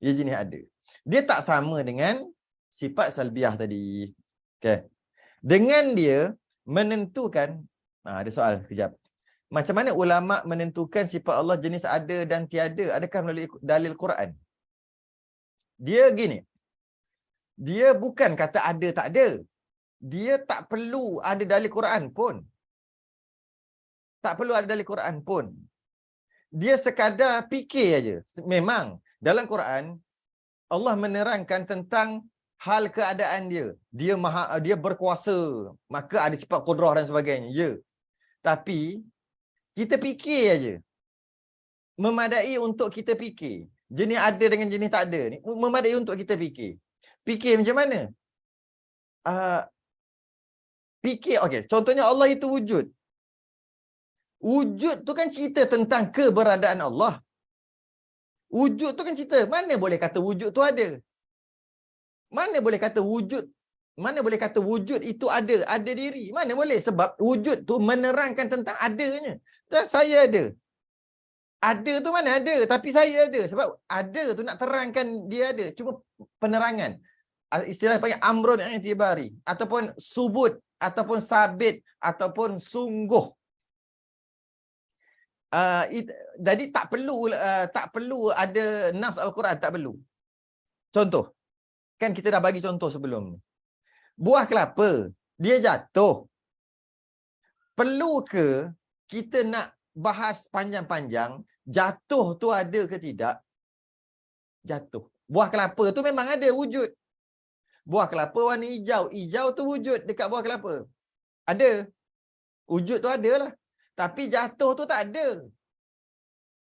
S1: Dia jenis ada. Dia tak sama dengan sifat salbiah tadi. Okay. Dengan dia menentukan, ada soal kejap. Macam mana ulama menentukan sifat Allah jenis ada dan tiada? Adakah melalui dalil Quran? Dia gini. Dia bukan kata ada tak ada. Dia tak perlu ada dalil Quran pun. Tak perlu ada dalil Quran pun. Dia sekadar fikir aja. Memang dalam Quran Allah menerangkan tentang hal keadaan dia. Dia berkuasa, maka ada sifat qudrah dan sebagainya. Ya. Tapi kita fikir aja. Memadai untuk kita fikir. Jenis ada dengan jenis tak ada ni memadai untuk kita fikir. Fikir macam mana? Fikir, okey. Contohnya Allah itu wujud. Wujud tu kan cerita tentang keberadaan Allah. Wujud tu kan cerita. Mana boleh kata wujud tu ada? Mana boleh kata wujud? Mana boleh kata wujud itu ada? Ada diri. Mana boleh? Sebab wujud tu menerangkan tentang adanya. Dan saya ada. Ada tu mana ada, tapi saya ada. Sebab ada tu nak terangkan dia ada. Cuma penerangan. Istilah panggil amrun i'tibari. Ataupun subut. Ataupun sabit. Ataupun sungguh. Jadi tak perlu ada nafs Al-Quran. Tak perlu. Contoh. Kan kita dah bagi contoh sebelum ni. Buah kelapa. Dia jatuh. Perlu ke kita nak bahas panjang-panjang, jatuh tu ada ke tidak? Jatuh. Buah kelapa tu memang ada wujud. Buah kelapa warna hijau. Hijau tu wujud dekat buah kelapa. Ada. Wujud tu ada lah. Tapi jatuh tu tak ada.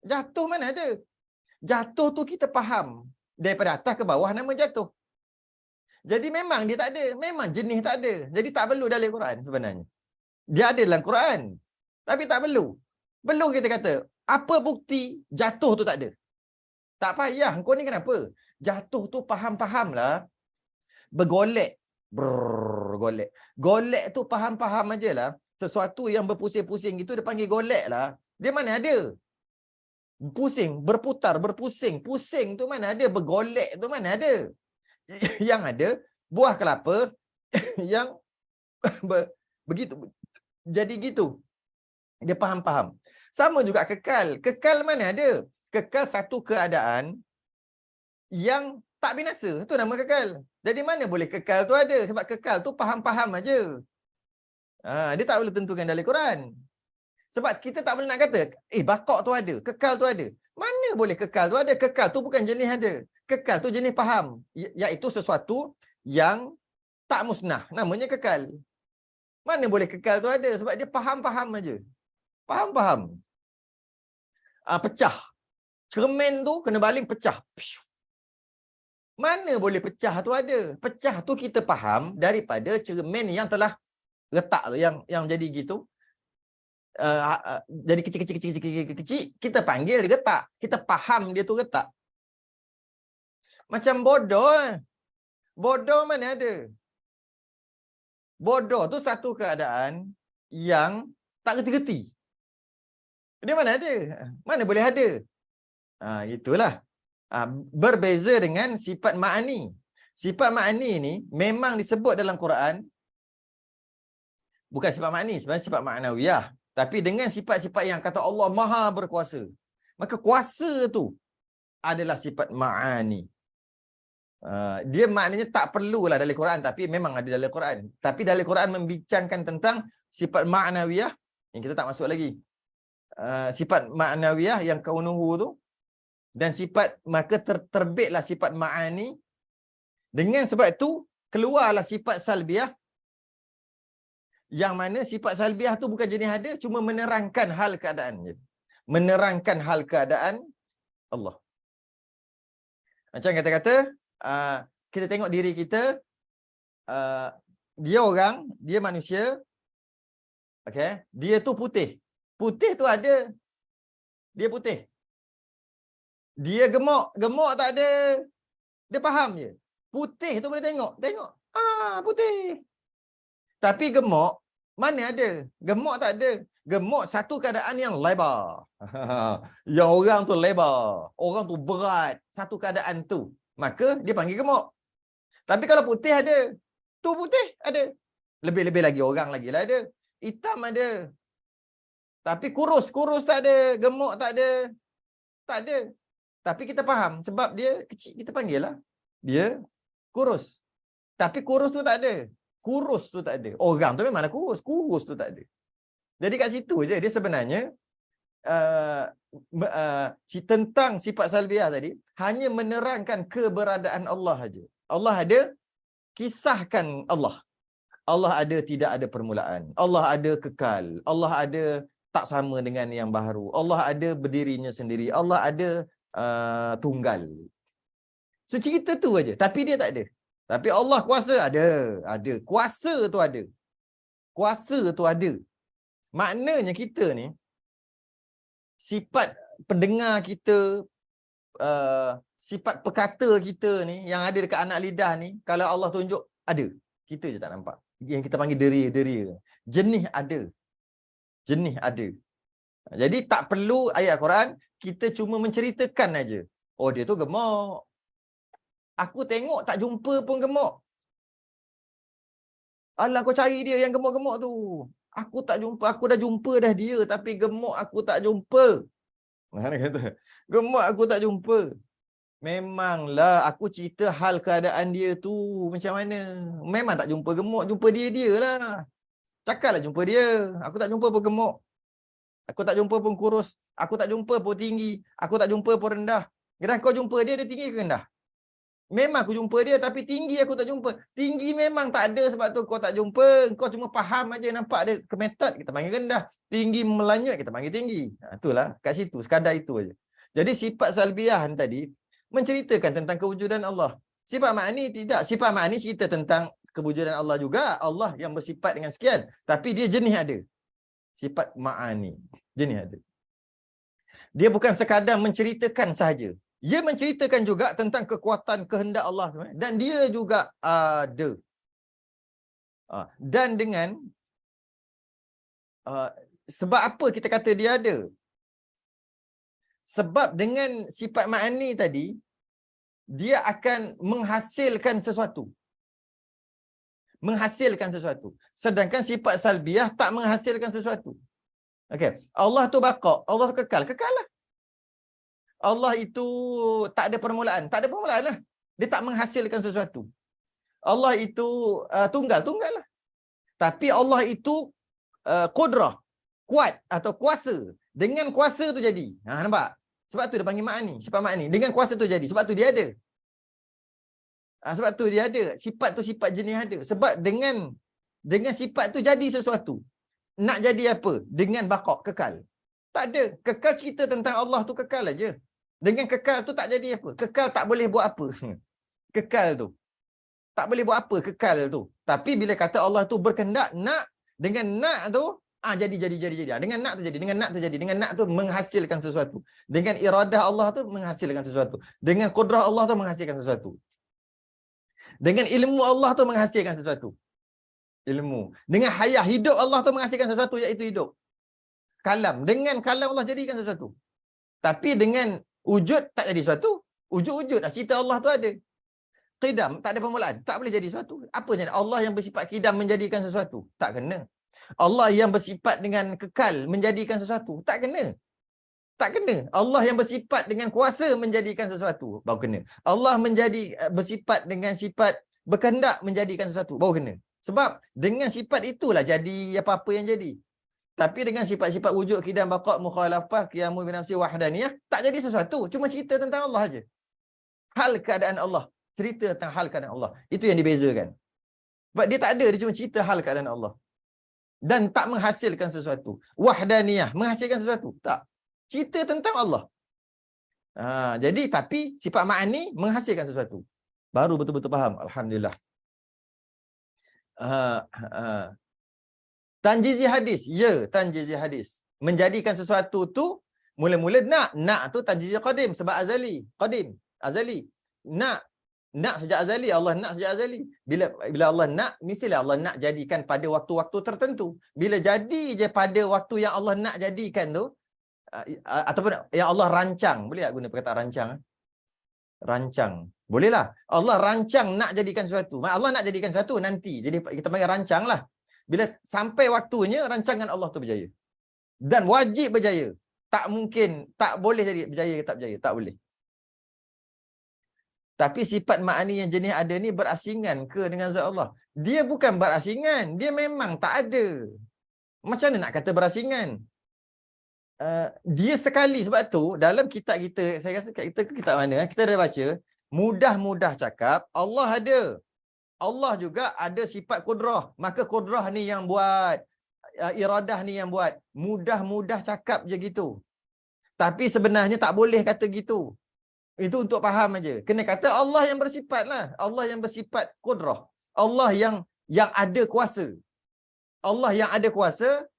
S1: Jatuh mana ada? Jatuh tu kita faham. Daripada atas ke bawah nama jatuh. Jadi memang dia tak ada. Memang jenis tak ada. Jadi tak perlu dalam Quran sebenarnya. Dia ada dalam Quran. Tapi tak perlu. Belum kita kata, apa bukti jatuh tu tak ada? Tak payah. Kau ni kenapa? Jatuh tu faham-faham lah. Bergolek. Golek. Golek tu faham-faham aje lah. Sesuatu yang berpusing-pusing itu dia panggil golek lah. Dia mana ada? Pusing, berputar, berpusing. Pusing tu mana ada? Bergolek tu mana ada? Yang ada, buah kelapa yang begitu. Jadi gitu. Dia faham-faham. Sama juga kekal. Kekal mana ada? Kekal satu keadaan yang tak binasa. Itu nama kekal. Jadi mana boleh kekal tu ada? Sebab kekal tu faham-faham aja. Dia tak boleh tentukan dalam Quran. Sebab kita tak boleh nak kata, bakok tu ada, kekal tu ada. Mana boleh kekal tu ada? Kekal tu bukan jenis ada. Kekal tu jenis faham. Iaitu sesuatu yang tak musnah. Namanya kekal. Mana boleh kekal tu ada? Sebab dia faham-faham aja. Faham-faham. Pecah. Cermin tu kena baling pecah. Mana boleh pecah tu ada? Pecah tu kita faham daripada cermin yang telah retak tu, yang jadi gitu. Jadi kecil, kita panggil dia retak. Kita faham dia tu retak. Macam bodoh. Bodoh mana ada? Bodoh tu satu keadaan yang tak reti-reti. Dia mana ada? Mana boleh ada? Itulah. Berbeza dengan sifat ma'ani. Sifat ma'ani ni memang disebut dalam Quran. Bukan sifat ma'ani, sebenarnya sifat ma'nawiyah. Tapi dengan sifat-sifat yang kata Allah Maha berkuasa. Maka kuasa tu adalah sifat ma'ani. Dia maknanya tak perlulah dalam Quran, tapi memang ada dalam Quran. Tapi dalam Quran membincangkan tentang sifat ma'nawiyah yang kita tak masuk lagi. Sifat ma'nawiyah yang kaunuhu tu, dan sifat, maka terbitlah sifat ma'ani. Dengan sebab itu keluarlah sifat salbiyah, yang mana sifat salbiyah tu bukan jenis ada, cuma menerangkan hal keadaan je. Menerangkan hal keadaan Allah. Macam kata-kata, kita tengok diri kita, dia orang, dia manusia, okay? Dia tu putih. Putih tu ada. Dia putih. Dia gemuk. Gemuk tak ada. Dia faham je. Putih tu boleh tengok. Tengok. Putih. Tapi gemuk, mana ada? Gemuk tak ada. Gemuk satu keadaan yang lebar. Yang orang tu lebar. Orang tu berat. Satu keadaan tu. Maka dia panggil gemuk. Tapi kalau putih ada. Tu putih ada. Lebih-lebih lagi orang lagi lah ada. Hitam ada. Tapi kurus. Kurus tak ada. Gemuk tak ada. Tak ada. Tapi kita faham. Sebab dia kecil. Kita panggil lah. Dia kurus. Tapi kurus tu tak ada. Kurus tu tak ada. Orang tu memanglah kurus. Kurus tu tak ada. Jadi kat situ je dia sebenarnya tentang sifat salbiah tadi hanya menerangkan keberadaan Allah saja. Allah ada, kisahkan Allah. Allah ada, tidak ada permulaan. Allah ada, kekal. Allah ada, tak sama dengan yang baru. Allah ada, berdirinya sendiri. Allah ada, tunggal. So cerita tu aja. Tapi dia tak ada. Tapi Allah kuasa ada. Ada. Kuasa tu ada. Kuasa tu ada. Maknanya kita ni, sifat pendengar kita, sifat perkata kita ni, yang ada dekat anak lidah ni, kalau Allah tunjuk, ada. Kita je tak nampak. Yang kita panggil deria-deria. Jenis ada. Jenis ada. Jadi tak perlu ayat Quran, kita cuma menceritakan aja. Oh, dia tu gemuk. Aku tengok tak jumpa pun gemuk. Alah, kau cari dia yang gemuk-gemuk tu. Aku tak jumpa, aku dah jumpa dah dia, tapi gemuk aku tak jumpa. Mana kata? Gemuk aku tak jumpa. Memanglah aku cerita hal keadaan dia tu macam mana. Memang tak jumpa gemuk, jumpa dia lah. Cakaplah jumpa dia. Aku tak jumpa pun gemuk. Aku tak jumpa pun kurus. Aku tak jumpa pun tinggi. Aku tak jumpa pun rendah. Kadang kau jumpa dia tinggi ke rendah? Memang aku jumpa dia, tapi tinggi aku tak jumpa. Tinggi memang tak ada, sebab tu kau tak jumpa. Kau cuma faham aja, nampak dia kemetot, kita panggil rendah. Tinggi melanyut, kita panggil tinggi. Itulah, kat situ, sekadar itu aja. Jadi sifat salbiah tadi menceritakan tentang kewujudan Allah. Sifat ma'ani tidak. Sifat ma'ani cerita tentang kewujudan Allah juga. Allah yang bersifat dengan sekian. Tapi dia jenis ada. Sifat ma'ani. Jenis ada. Dia bukan sekadar menceritakan sahaja. Ia menceritakan juga tentang kekuatan kehendak Allah. Dan dia juga ada. Dan dengan sebab apa kita kata dia ada? Sebab dengan sifat ma'ani tadi, dia akan menghasilkan sesuatu. Menghasilkan sesuatu. Sedangkan sifat salbiah tak menghasilkan sesuatu. Okey. Allah tu baqa', Allah tu kekal. Kekal lah. Allah itu tak ada permulaan. Tak ada permulaan lah. Dia tak menghasilkan sesuatu. Allah itu tunggal. Tunggal lah. Tapi Allah itu qudrah. Kuat atau kuasa. Dengan kuasa tu jadi. Nampak? Sebab tu dia panggil ma'ani. Sifat ma'ani. Dengan kuasa tu jadi. Sebab tu dia ada. Sebab tu dia ada. Sifat tu sifat jenis ada. Sebab dengan sifat tu jadi sesuatu. Nak jadi apa? Dengan baqa', kekal. Tak ada. Kekal cerita tentang Allah tu kekal aja. Dengan kekal tu tak jadi apa? Kekal tak boleh buat apa. Kekal tu. Tak boleh buat apa kekal tu. Tapi bila kata Allah tu berkehendak nak, dengan nak tu jadi. Dengan nak tu jadi. Dengan nak tu jadi. Dengan nak tu menghasilkan sesuatu. Dengan iradah Allah tu menghasilkan sesuatu. Dengan kudrah Allah tu menghasilkan sesuatu. Dengan ilmu Allah tu menghasilkan sesuatu. Ilmu. Dengan hayah hidup Allah tu menghasilkan sesuatu, iaitu hidup. Kalam. Dengan kalam Allah jadikan sesuatu. Tapi dengan wujud tak jadi sesuatu. Wujud-wujud lah. Cerita Allah tu ada. Qidam. Tak ada permulaan. Tak boleh jadi sesuatu. Apa jadi? Allah yang bersifat qidam menjadikan sesuatu. Tak kena. Allah yang bersifat dengan kekal menjadikan sesuatu. Tak kena. Tak kena. Allah yang bersifat dengan kuasa menjadikan sesuatu. Baru kena. Allah bersifat dengan sifat berkehendak menjadikan sesuatu. Baru kena. Sebab dengan sifat itulah jadi apa-apa yang jadi. Tapi dengan sifat-sifat wujud, qidam, baqa', mukhalafah, qiyamu bi nafsi, wahdaniyah, tak jadi sesuatu. Cuma cerita tentang Allah aja. Hal keadaan Allah. Cerita tentang hal keadaan Allah. Itu yang dibezakan. Sebab dia tak ada, dia cuma cerita hal keadaan Allah. Dan tak menghasilkan sesuatu. Wahdaniyah, menghasilkan sesuatu. Tak. Cerita tentang Allah. Jadi, tapi sifat ma'ani menghasilkan sesuatu. Baru betul-betul faham. Alhamdulillah. Tanjizi hadis. Ya, tanjizi hadis. Menjadikan sesuatu tu, mula-mula nak. Nak tu tanjizi qadim. Sebab azali. Qadim. Azali. Nak sejak azali. Allah nak sejak azali. Bila Allah nak, mestilah Allah nak jadikan pada waktu-waktu tertentu. Bila jadi je pada waktu yang Allah nak jadikan tu, ataupun yang Allah rancang. Boleh tak guna perkataan rancang? Rancang. Bolehlah. Allah rancang nak jadikan sesuatu. Allah nak jadikan sesuatu nanti. Jadi kita panggil rancang lah. Bila sampai waktunya, rancangan Allah tu berjaya. Dan wajib berjaya. Tak mungkin, tak boleh jadi berjaya ke tak berjaya. Tak boleh. Tapi sifat ma'ani yang jenis ada ni berasingan ke dengan zat Allah? Dia bukan berasingan. Dia memang tak ada. Macam mana nak kata berasingan? Dia sekali. Sebab tu, dalam kitab kita, saya rasa kita kitab mana, kita dah baca, mudah-mudah cakap, Allah ada. Allah juga ada sifat kudrah. Maka kudrah ni yang buat. Iradah ni yang buat. Mudah-mudah cakap je gitu. Tapi sebenarnya tak boleh kata gitu. Itu untuk faham aja. Kena kata Allah yang bersifat lah. Allah yang bersifat kudrah. Allah yang ada kuasa. Allah yang ada kuasa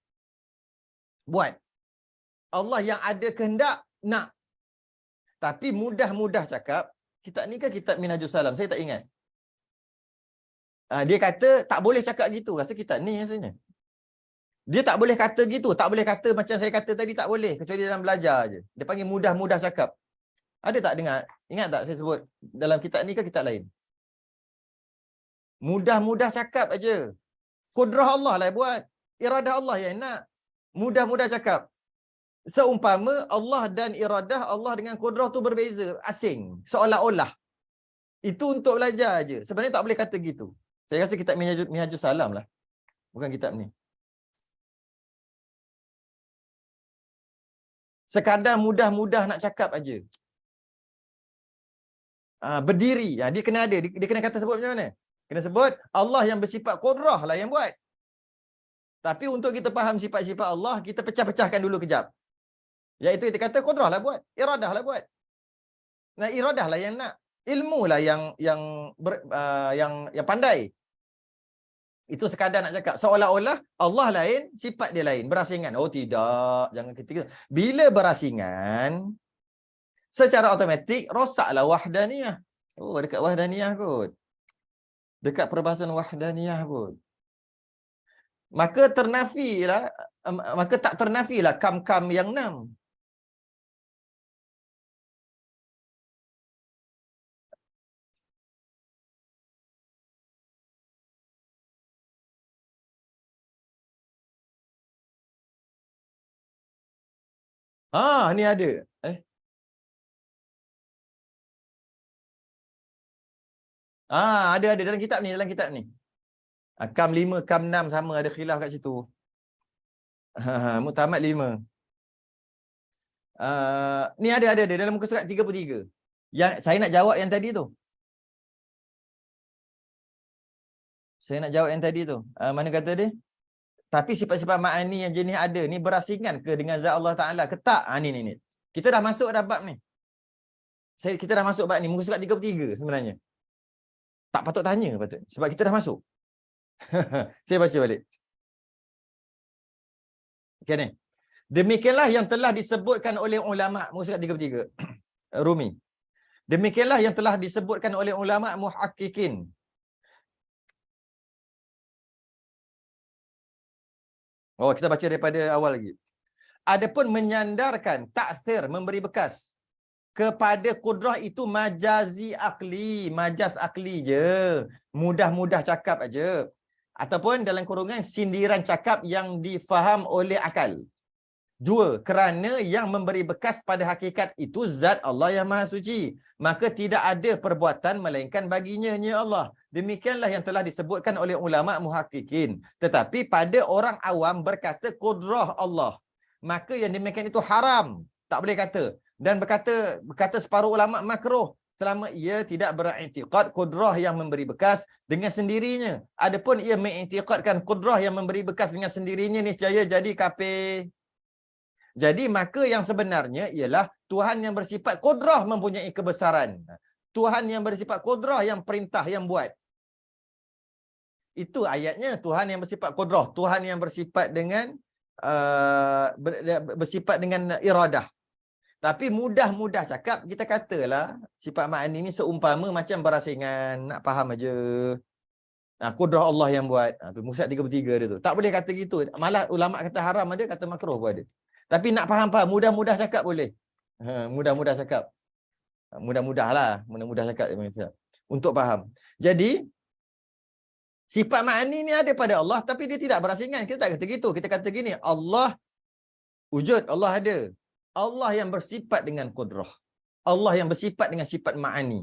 S1: buat. Allah yang ada kehendak nak. Tapi mudah-mudah cakap, kitab ni kan kitab Minhajus Salam. Saya tak ingat. Dia kata tak boleh cakap gitu. Rasa kitab ni rasanya. Dia tak boleh kata gitu. Tak boleh kata macam saya kata tadi, tak boleh. Kecuali dalam belajar je. Dia panggil mudah-mudah cakap. Ada tak dengar? Ingat tak saya sebut dalam kitab ni ke kitab lain? Mudah-mudah cakap aja. Kudrah Allah lah buat. Iradah Allah yang nak. Mudah-mudah cakap. Seumpama Allah dan iradah Allah dengan kudrah tu berbeza. Asing. Seolah-olah. Itu untuk belajar aja. Sebenarnya tak boleh kata gitu. Saya rasa kitab Minhajus Salam lah. Bukan kitab ni. Sekadar mudah-mudah nak cakap aja. Berdiri. Dia kena ada. Dia kena kata sebut macam mana? Kena sebut Allah yang bersifat kudrah lah yang buat. Tapi untuk kita faham sifat-sifat Allah, kita pecah-pecahkan dulu kejap. Iaitu kita kata kudrah lah buat. Iradah lah buat. Nah, iradah lah yang nak. Ilmu lah yang pandai. Itu sekadar nak cakap. Seolah-olah Allah lain, sifat dia lain. Berasingan. Oh tidak. Jangan ketika. Bila berasingan, secara automatik, rosaklah wahdaniyah. Oh, dekat wahdaniyah kot. Dekat perbahasan wahdaniyah kot. Maka tak ternafilah kam-kam yang 6. Ni ada. Ada dalam kitab ni. Kam 5, kam 6 sama, ada khilaf kat situ. Mutamat 5. Ni ada dalam muka surat 33. Yang saya nak jawab yang tadi tu. Mana kata dia? Tapi sifat-sifat ma'ani yang jenis ada ni berasingan ke dengan zat Allah Ta'ala ke tak? Ni. Kita dah masuk dah bab ni. Kita dah masuk bab ni. Muka surat 33 sebenarnya. Tak patut tanya patut. Sebab kita dah masuk. Saya baca balik. Okay ni. Demikianlah yang telah disebutkan oleh ulama' muka surat 33. Rumi. Demikianlah yang telah disebutkan oleh ulama' muhakkikin. Oh, kita baca daripada awal lagi. Adapun menyandarkan, ta'thir, memberi bekas kepada kudrah itu majazi akli. Majaz akli je. Mudah-mudah cakap aja. Ataupun dalam kurungan sindiran cakap yang difaham oleh akal. 2. Kerana yang memberi bekas pada hakikat itu zat Allah yang Maha Suci. Maka tidak ada perbuatan melainkan baginya, ya Allah. Demikianlah yang telah disebutkan oleh ulama' muhakkikin. Tetapi pada orang awam berkata kudrah Allah, maka yang demikian itu haram. Tak boleh kata. Dan berkata separuh ulama' makruh. Selama ia tidak beriktikad kudrah yang memberi bekas dengan sendirinya. Adapun ia mengiktikadkan kudrah yang memberi bekas dengan sendirinya, niscaya jadi kafir. Jadi maka yang sebenarnya ialah Tuhan yang bersifat kudrah mempunyai kebesaran. Tuhan yang bersifat kudrah yang perintah yang buat. Itu ayatnya, Tuhan yang bersifat kudrah, Tuhan yang bersifat dengan bersifat dengan iradah. Tapi mudah-mudah cakap, kita katalah sifat ma'ani ni seumpama macam berasingan, nak faham aja. Kudrah Allah yang buat. Tu muka surat 33 dia tu. Tak boleh kata gitu. Malah ulama kata haram ada, kata makruh pun ada. Tapi nak faham-faham, mudah-mudah cakap boleh. Mudah-mudah cakap. Mudah-mudah cakap untuk faham. Jadi sifat ma'ani ni ada pada Allah, tapi dia tidak berasingan. Kita tak kata gitu. Kita kata gini, Allah wujud, Allah ada. Allah yang bersifat dengan kudrah. Allah yang bersifat dengan sifat ma'ani.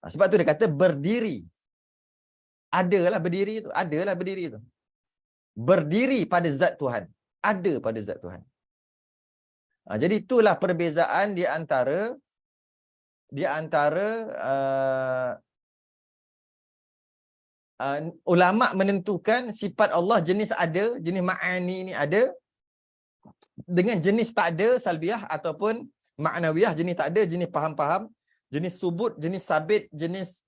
S1: Sebab tu dia kata berdiri. Adalah berdiri itu. Berdiri pada zat Tuhan. Ada pada zat Tuhan. Jadi itulah perbezaan di antara ulama menentukan sifat Allah jenis ada, jenis ma'ani ni ada, dengan jenis tak ada, salbiah ataupun ma'nawiyah, jenis tak ada, jenis faham-faham, jenis subut, jenis sabit, jenis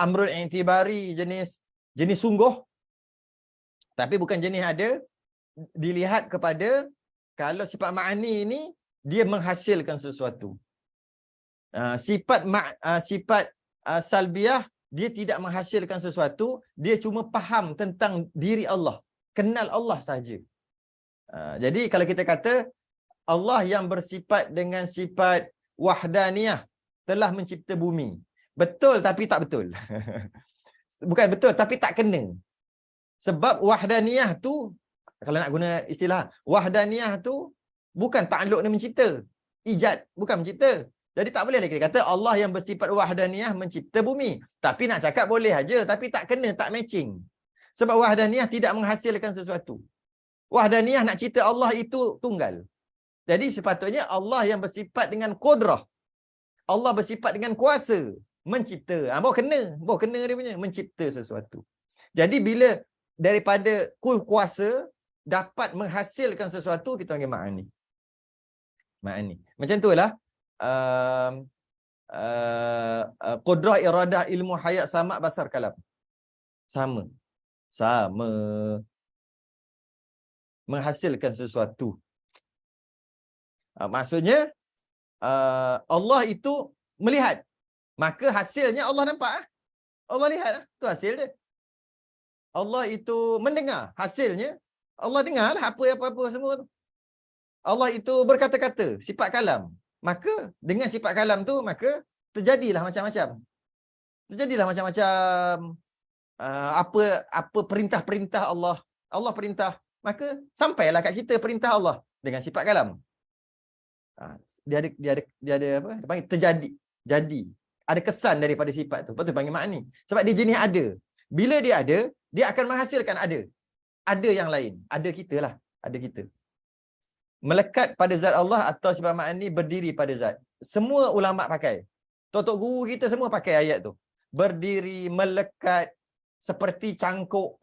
S1: amrun i'tibari, jenis sungguh. Tapi bukan jenis ada, dilihat kepada kalau sifat ma'ani ini dia menghasilkan sesuatu. Sifat salbiah dia tidak menghasilkan sesuatu, dia cuma faham tentang diri Allah. kenal Allah saja. Jadi kalau kita kata Allah yang bersifat dengan sifat wahdaniyah telah mencipta bumi. Betul tapi tak betul. Bukan betul tapi tak kena. Sebab wahdaniyah tu, kalau nak guna istilah, wahdaniyah tu bukan takluk ni mencipta. Ijad, bukan mencipta. Jadi tak boleh lagi kita kata Allah yang bersifat wahdaniyah mencipta bumi. Tapi nak cakap boleh aja, tapi tak kena, tak matching. Sebab wahdaniyah tidak menghasilkan sesuatu. Wahdaniyah nak cerita Allah itu tunggal. Jadi sepatutnya Allah yang bersifat dengan qudrah. Allah bersifat dengan kuasa mencipta. Baru kena dia punya mencipta sesuatu. Jadi bila daripada kuasa dapat menghasilkan sesuatu, kita panggil ma'ani. Ma'ani. Macam itulah qudrah, iradah, ilmu, hayat, sama', basar, kalam. Sama. Menghasilkan sesuatu. Maksudnya Allah itu melihat. Maka hasilnya Allah nampak. Allah lihat. Itu hasil dia. Allah itu mendengar. Hasilnya Allah dengar lah apa-apa semua tu. Allah itu berkata-kata, sifat kalam. Maka dengan sifat kalam tu, maka terjadilah macam-macam. Apa perintah-perintah Allah. Allah perintah. Maka sampailah kat kita perintah Allah dengan sifat kalam. Dia ada apa? Dia panggil terjadi. Jadi ada kesan daripada sifat tu. Lepas tu panggil makni. Sebab dia jenis ada. Bila dia ada, dia akan menghasilkan ada. Ada yang lain. Ada kita lah. Ada kita. Melekat pada zat Allah atau sifat makni berdiri pada zat. Semua ulama pakai. Tok guru kita semua pakai ayat tu. Berdiri, melekat, seperti cangkuk.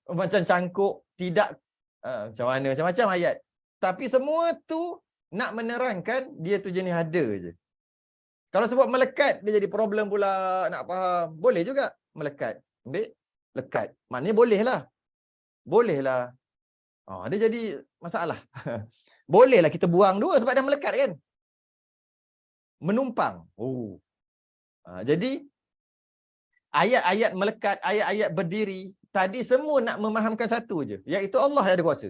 S1: Macam cangkuk, tidak macam mana, macam-macam ayat. Tapi semua tu nak menerangkan dia tu jenis ada je. Kalau sebut melekat, dia jadi problem pula nak faham. Boleh juga melekat. Ambil, lekat. Maknanya bolehlah. Bolehlah. Dia jadi masalah. Bolehlah kita buang dua sebab dah melekat kan. Menumpang. Jadi, ayat-ayat melekat, ayat-ayat berdiri, tadi semua nak memahamkan satu je. Iaitu Allah yang ada kuasa.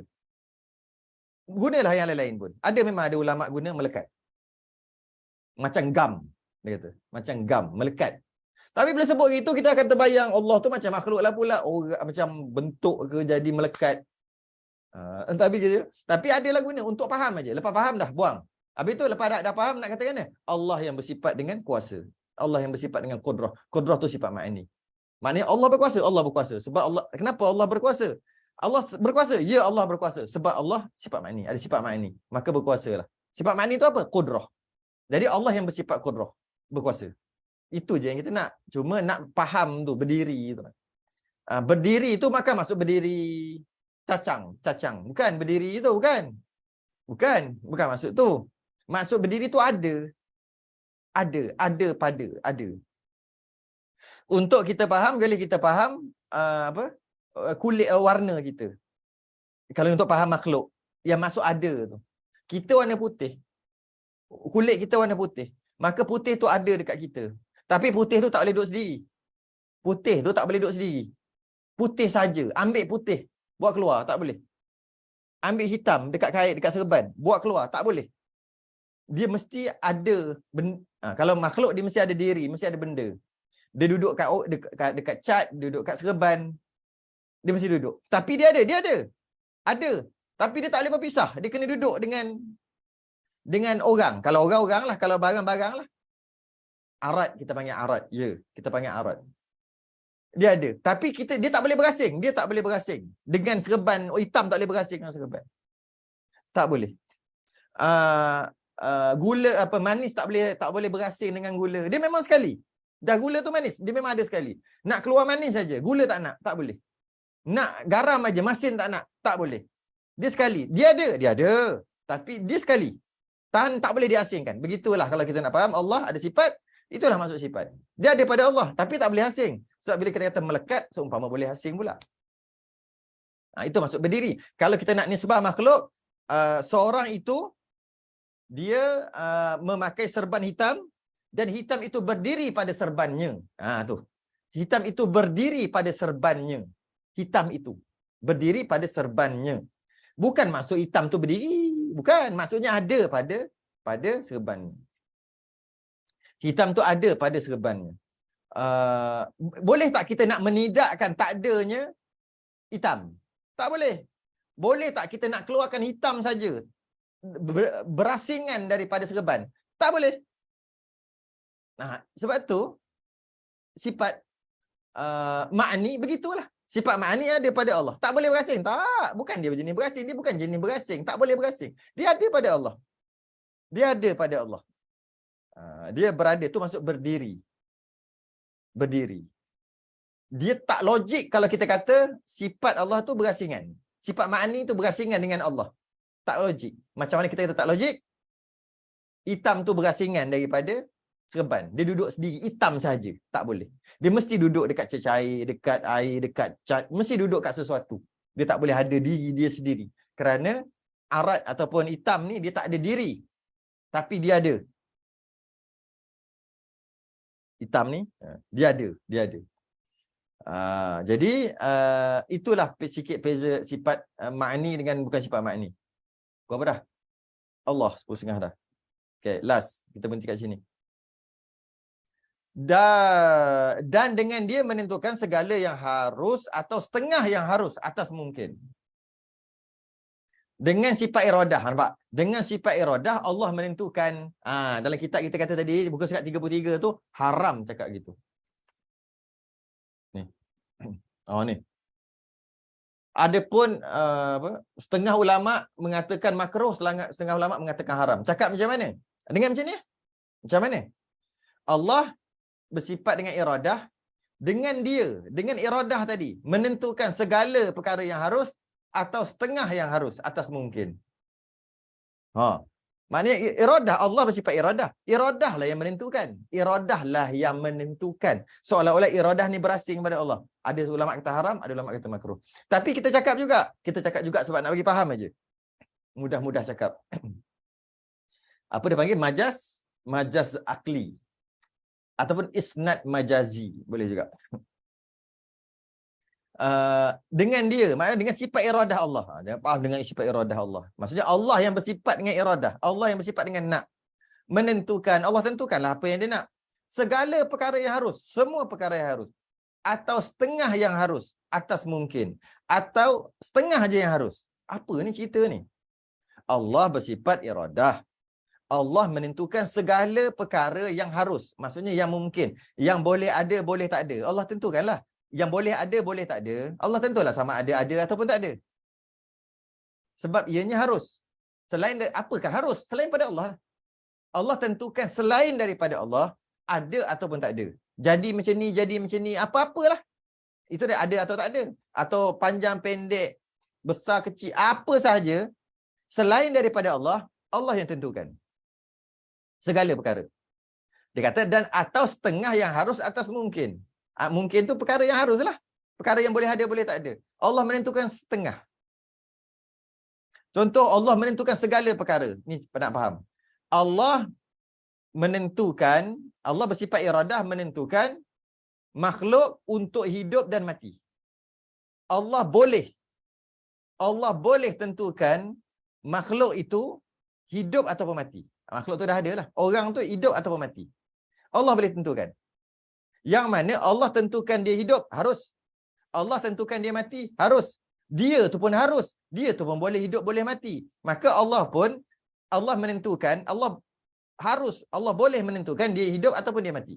S1: Gunalah yang lain-lain pun. Memang ada ulama guna melekat. Macam gam. Dia kata. Macam gam. Melekat. Tapi bila sebut itu, kita akan terbayang Allah tu macam makhluk lah pula. Macam bentuk ke jadi melekat. Tapi adalah guna untuk faham aja. Lepas faham dah, buang. Habis tu lepas dah faham nak katakan Allah yang bersifat dengan kuasa. Allah yang bersifat dengan qudrah. Qudrah tu sifat makni. Maknanya Allah berkuasa. Allah berkuasa. Sebab Allah, kenapa Allah berkuasa? Allah berkuasa. Ya, Allah berkuasa. Sebab Allah sifat makni. Ada sifat makni. Maka berkuasa lah. Sifat makni tu apa? Qudrah. Jadi Allah yang bersifat qudrah. Berkuasa. Itu je yang kita nak. Cuma nak faham tu, berdiri tu. Berdiri tu maka maksud berdiri cacang. Bukan berdiri tu, bukan. Bukan maksud tu. Maksud berdiri tu ada. Ada pada. Untuk kita faham, kali kita faham kulit, warna kita. Kalau untuk faham makhluk, yang masuk ada tu. Kita warna putih. Kulit kita warna putih. Maka putih tu ada dekat kita. Tapi putih tu tak boleh duduk sendiri. Putih tu tak boleh duduk sendiri. Putih saja. Ambil putih, buat keluar, tak boleh. Ambil hitam dekat kait, dekat serban, buat keluar, tak boleh. Dia mesti ada kalau makhluk dia mesti ada diri, mesti ada benda. Dia duduk dekat cat, duduk kat serban. Dia mesti duduk. Tapi dia ada. Ada. Tapi dia tak boleh berpisah. Dia kena duduk dengan orang. Kalau orang lah, kalau barang-barang lah. Arat kita panggil arat. Ya, kita panggil arat. Dia ada. Tapi dia tak boleh berasing. Dia tak boleh berasing. Dengan serban hitam tak boleh berasing dengan serban. Tak boleh. Gula manis tak boleh berasing dengan gula. Dia memang sekali. Dah gula tu manis, dia memang ada sekali. Nak keluar manis saja, gula tak nak, tak boleh. Nak garam aja, masin tak nak, tak boleh. Dia sekali. Dia ada. Tapi dia sekali. Tahan, tak boleh diasingkan. Begitulah kalau kita nak faham Allah ada sifat, itulah maksud sifat. Dia ada pada Allah, tapi tak boleh asing. Sebab bila kita kata melekat, seumpama boleh asing pula. Itu maksud berdiri. Kalau kita nak nisbah makhluk, seorang itu dia memakai serban hitam dan hitam itu berdiri pada serbannya. Tu. Hitam itu berdiri pada serbannya. Hitam itu. Berdiri pada serbannya. Bukan maksud hitam tu berdiri. Bukan. Maksudnya ada pada serbannya. Hitam tu ada pada serbannya. Boleh tak kita nak menidakkan tak adanya hitam? Tak boleh. Boleh tak kita nak keluarkan hitam saja? Berasingan daripada serban? Tak boleh. Nah, sebab tu sifat ma'ni begitulah. Sifat ma'ni ada pada Allah. Tak boleh berasing. Tak. Bukan dia jenis berasing. Dia bukan jenis berasing. Tak boleh berasing. Dia ada pada Allah. Dia ada pada Allah. Dia berada. Tu maksud berdiri. Berdiri. Dia tak logik kalau kita kata sifat Allah tu berasingan. Sifat ma'ni tu berasingan dengan Allah. Tak logik. Macam mana kita kata tak logik? Hitam tu berasingan daripada serban. Dia duduk sendiri. Hitam saja. Tak boleh. Dia mesti duduk dekat cecair, dekat air, dekat cat. Mesti duduk kat sesuatu. Dia tak boleh ada diri dia sendiri. Kerana arat ataupun hitam ni dia tak ada diri. Tapi dia ada. Hitam ni, dia ada. Dia ada. Jadi, itulah sikit beza sifat ma'ni dengan bukan sifat ma'ni. Berapa dah? Allah, 10.5 dah. Okay, last. Kita berhenti kat sini. Dan dengan dia menentukan segala yang harus atau setengah yang harus atas mungkin. Dengan sifat iradah, nampak? Dengan sifat iradah Allah menentukan, dalam kitab kita kata tadi buku surat 33 tu haram cakap gitu. Ni. Ni. Adapun setengah ulama mengatakan makruh, setengah ulama mengatakan haram. Cakap macam mana? Dengan macam ni? Macam mana? Allah bersifat dengan iradah, dengan iradah tadi menentukan segala perkara yang harus atau setengah yang harus atas mungkin. Maknanya iradah, Allah bersifat iradah. Iradah lah yang menentukan. Iradah lah yang menentukan. Seolah-olah iradah ni berasing pada Allah. Ada ulama kata haram, ada ulama kata makruh. Tapi kita cakap juga sebab nak bagi faham aja. Mudah-mudah cakap. Apa dia panggil? Majaz akli. Ataupun isnad majazi. Boleh juga. Dengan dia, maknanya dengan sifat iradah Allah. Jangan faham dengan sifat iradah Allah. Maksudnya Allah yang bersifat dengan iradah. Allah yang bersifat dengan nak. Menentukan. Allah tentukanlah apa yang dia nak. Segala perkara yang harus. Semua perkara yang harus. Atau setengah yang harus. Atas mungkin. Atau setengah aja yang harus. Apa ni cerita ni? Allah bersifat iradah. Allah menentukan segala perkara yang harus. Maksudnya yang mungkin. Yang boleh ada, boleh tak ada. Allah tentukanlah. Yang boleh ada, boleh tak ada. Allah tentulah sama ada ataupun tak ada. Sebab ianya harus. Selain apakah harus? Selain pada Allah. Allah tentukan selain daripada Allah, ada ataupun tak ada. Jadi macam ni, apa-apalah. Itu dia ada atau tak ada. Atau panjang, pendek, besar, kecil, apa sahaja. Selain daripada Allah, Allah yang tentukan. Segala perkara. Dia kata, dan atau setengah yang harus atas mungkin. Mungkin tu perkara yang haruslah. Perkara yang boleh ada, boleh tak ada. Allah menentukan setengah. Contoh, Allah menentukan segala perkara. Ni nak faham. Allah menentukan, Allah bersifat iradah menentukan makhluk untuk hidup dan mati. Allah boleh tentukan makhluk itu hidup ataupun mati. Makhluk tu dah ada lah. Orang tu hidup ataupun mati. Allah boleh tentukan. Yang mana Allah tentukan dia hidup, harus. Allah tentukan dia mati, harus. Dia tu pun harus. Dia tu pun boleh hidup, boleh mati. Maka Allah menentukan, Allah boleh menentukan dia hidup ataupun dia mati.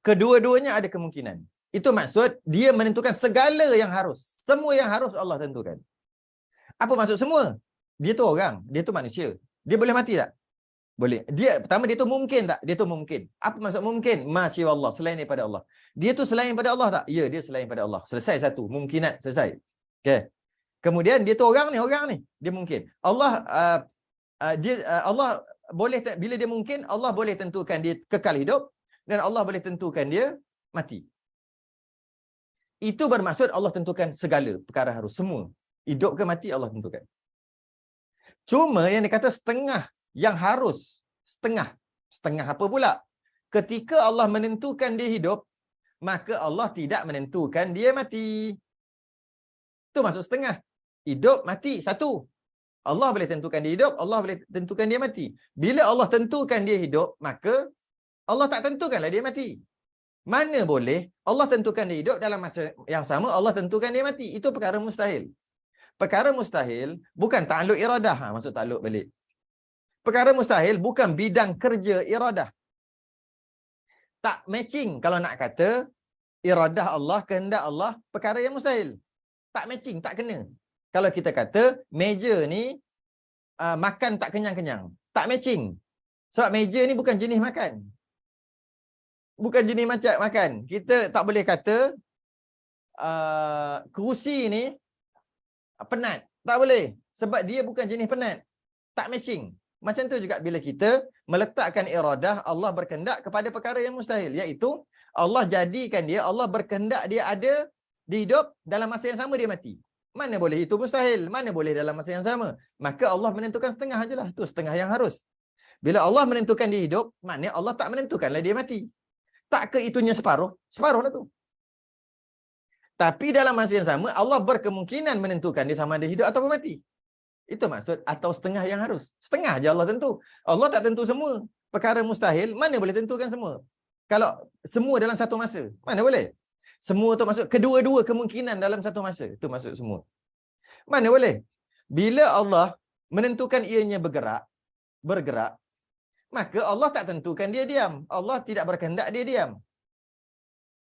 S1: Kedua-duanya ada kemungkinan. Itu maksud dia menentukan segala yang harus. Semua yang harus Allah tentukan. Apa maksud semua? Dia tu orang, dia tu manusia. Dia boleh mati tak? Boleh. Pertama dia tu mungkin tak? Dia tu mungkin. Apa maksud mungkin? Masya Allah, selain daripada Allah. Dia tu selain daripada Allah tak? Ya, dia selain daripada Allah. Selesai satu, mungkinat selesai. Okey. Kemudian dia tu orang ni, dia mungkin. Allah boleh, bila dia mungkin, Allah boleh tentukan dia kekal hidup dan Allah boleh tentukan dia mati. Itu bermaksud Allah tentukan segala perkara harus, semua. Hidup ke mati Allah tentukan. Cuma yang dia kata setengah yang harus, setengah apa pula? Ketika Allah menentukan dia hidup, maka Allah tidak menentukan dia mati. Tu maksud setengah. Hidup, mati, satu. Allah boleh tentukan dia hidup, Allah boleh tentukan dia mati. Bila Allah tentukan dia hidup, maka Allah tak tentukanlah dia mati. Mana boleh Allah tentukan dia hidup dalam masa yang sama Allah tentukan dia mati. Itu perkara mustahil. Perkara mustahil bukan ta'alluq iradah. Maksud ta'alluq balik. Perkara mustahil bukan bidang kerja iradah. Tak matching kalau nak kata iradah Allah, kehendak Allah, perkara yang mustahil. Tak matching, tak kena. Kalau kita kata meja ni makan tak kenyang-kenyang. Tak matching. Sebab meja ni bukan jenis makan. Bukan jenis macam makan. Kita tak boleh kata kerusi ni penat. Tak boleh. Sebab dia bukan jenis penat. Tak matching. Macam tu juga bila kita meletakkan iradah, Allah berkehendak kepada perkara yang mustahil. Iaitu Allah jadikan dia, Allah berkehendak dia ada di hidup, dalam masa yang sama dia mati. Mana boleh itu mustahil. Mana boleh dalam masa yang sama. Maka Allah menentukan setengah ajalah. Tu setengah yang harus. Bila Allah menentukan dia hidup, maknanya Allah tak menentukanlah dia mati. Tak ke itunya separuh? Separuh lah tu. Tapi dalam masa yang sama, Allah berkemungkinan menentukan dia sama ada hidup ataupun mati. Itu maksud atau setengah yang harus. Setengah je Allah tentu. Allah tak tentu semua. Perkara mustahil, mana boleh tentukan semua? Kalau semua dalam satu masa, mana boleh? Semua tu maksud kedua-dua kemungkinan dalam satu masa. Itu maksud semua. Mana boleh? Bila Allah menentukan ianya bergerak, maka Allah tak tentukan dia diam. Allah tidak berkehendak dia diam.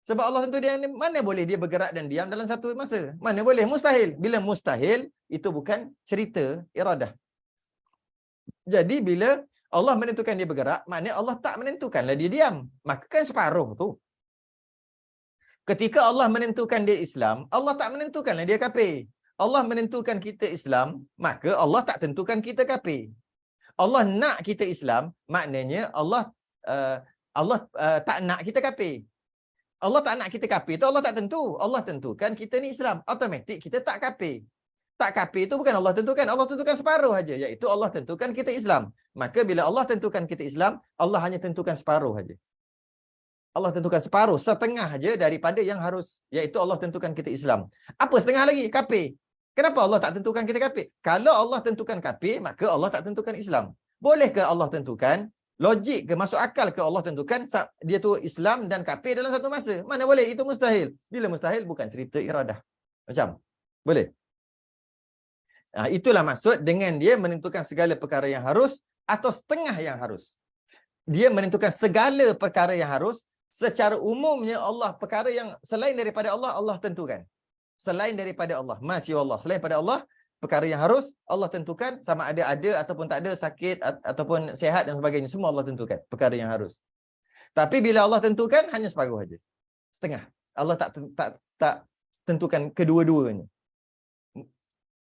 S1: Sebab Allah tentu dia, mana boleh dia bergerak dan diam dalam satu masa? Mana boleh? Mustahil. Bila mustahil, itu bukan cerita iradah. Jadi bila Allah menentukan dia bergerak, maknanya Allah tak menentukanlah dia diam. Maka kan separuh tu. Ketika Allah menentukan dia Islam, Allah tak menentukanlah dia kafir. Allah menentukan kita Islam, maka Allah tak tentukan kita kafir. Allah nak kita Islam, maknanya Allah tak nak kita kafir. Allah tak nak kita kafir tu Allah tak tentu. Allah tentukan kita ni Islam. Automatik kita tak kafir. Tak kafir tu bukan Allah tentukan. Allah tentukan separuh aja, iaitu Allah tentukan kita Islam. Maka bila Allah tentukan kita Islam, Allah hanya tentukan separuh aja. Allah tentukan separuh, setengah aja daripada yang harus, iaitu Allah tentukan kita Islam. Apa setengah lagi? Kafir. Kenapa Allah tak tentukan kita kafir? Kalau Allah tentukan kafir, maka Allah tak tentukan Islam. Bolehkah Allah tentukan? Logik ke, masuk akal ke Allah tentukan dia tu Islam dan kafir dalam satu masa? Mana boleh? Itu mustahil. Bila mustahil, bukan cerita iradah. Macam? Boleh? Itulah maksud dengan dia menentukan segala perkara yang harus atau setengah yang harus. Dia menentukan segala perkara yang harus. Secara umumnya Allah, perkara yang selain daripada Allah, Allah tentukan. Selain daripada Allah, masya Allah. Selain daripada Allah, perkara yang harus Allah tentukan, sama ada ataupun tak ada, sakit ataupun sihat dan sebagainya, semua Allah tentukan perkara yang harus. Tapi bila Allah tentukan, hanya separuh saja, setengah. Allah tak tentukan kedua-duanya.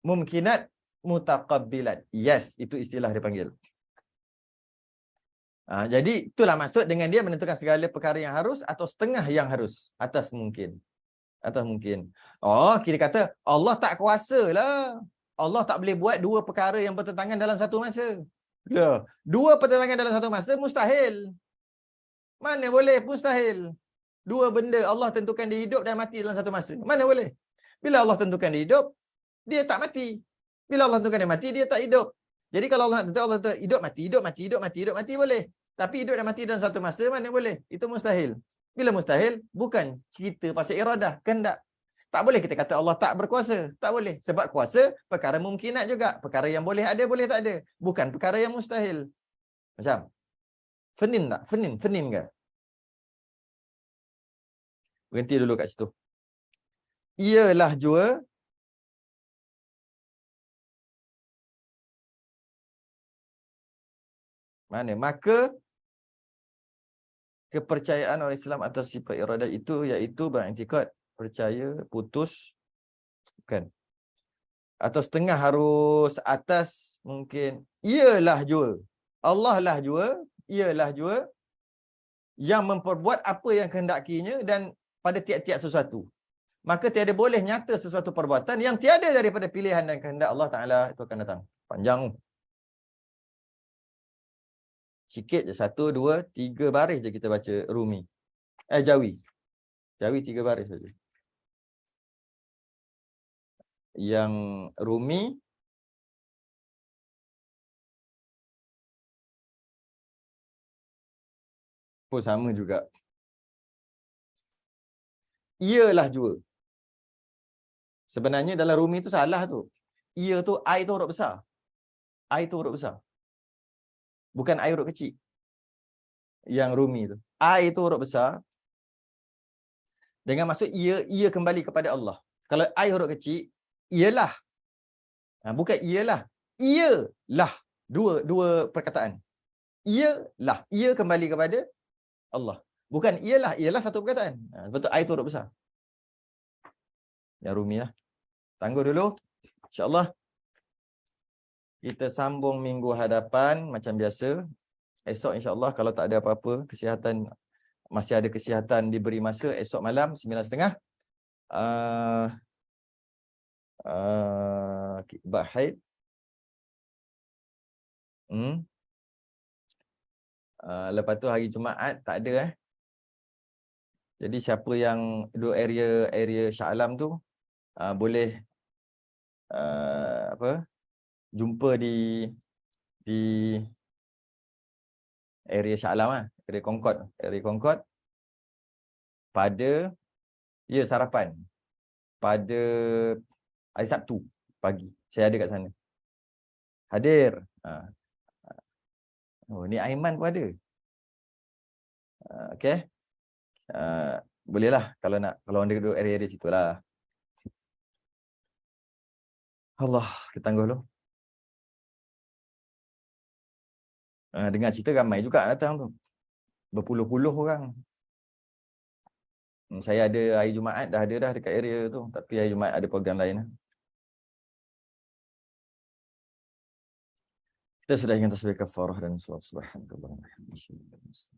S1: Mumkinat mutaqabbilat. Yes, itu istilah dia panggil. Jadi itulah maksud dengan dia menentukan segala perkara yang harus atau setengah yang harus, atas mungkin. Kita kata Allah tak kuasa lah. Allah tak boleh buat dua perkara yang bertentangan dalam satu masa. Ya, dua pertentangan dalam satu masa mustahil. Mana boleh? Mustahil. Dua benda Allah tentukan dia hidup dan mati dalam satu masa. Mana boleh? Bila Allah tentukan dia hidup, dia tak mati. Bila Allah tentukan dia mati, dia tak hidup. Jadi kalau Allah tentukan hidup mati boleh. Tapi hidup dan mati dalam satu masa, mana boleh? Itu mustahil. Bila mustahil, bukan cerita pasal iradah, kehendak. Tak boleh kita kata Allah tak berkuasa. Tak boleh. Sebab kuasa, perkara mungkinat juga. Perkara yang boleh ada, boleh tak ada. Bukan perkara yang mustahil. Macam? Fenin tak? Fenin ke? Berhenti dulu kat situ. Ialah jua mana? Maka kepercayaan orang Islam atas sifat iradah itu iaitu beriktikad, percaya, putus, kan? Atau setengah harus, atas mungkin. Ialah jua. Allah lah jua, ialah jua yang memperbuat apa yang kehendakinya dan pada tiap-tiap sesuatu. Maka tiada boleh nyata sesuatu perbuatan yang tiada daripada pilihan dan kehendak Allah Ta'ala. Itu akan datang. Panjang. Sikit je. 1, 2, 3 baris je kita baca Rumi. Jawi. Jawi 3 baris saja. Yang Rumi pun sama juga. Ialah jua. Sebenarnya dalam Rumi tu salah tu. Ia tu, I tu huruf besar. I tu huruf besar. Bukan I huruf kecil. Yang Rumi tu. I tu huruf besar. Dengan maksud ia kembali kepada Allah. Kalau I huruf kecil, ialah. Bukan ialah. Ialah. Dua perkataan. Ialah. Ia kembali kepada Allah. Bukan ialah satu perkataan. Betul I tu huruf besar. Yang Rumi lah. Tangguh dulu. InsyaAllah. Kita sambung minggu hadapan macam biasa. Esok insyaAllah kalau tak ada apa-apa, kesihatan, masih ada kesihatan diberi masa, esok malam 9.30. Bahaid. Lepas tu hari Jumaat tak ada. Jadi siapa yang duduk area Shah Alam tu, boleh jumpa di area Shah Alam, area Concord pada sarapan pada hari Sabtu pagi. Saya ada kat sana. Hadir. Ni Aiman pun ada. Okey. Bolehlah kalau nak, kalau anda duduk area situ lah. Allah, kita tangguh dulu. Dengar cerita ramai juga datang tu. Berpuluh-puluh orang. Saya ada hari Jumaat dah ada dah dekat area tu. Tapi hari Jumaat ada program lain. Kita sudah ingin tasbih kafarah dan salat subhanallah. Assalamualaikum.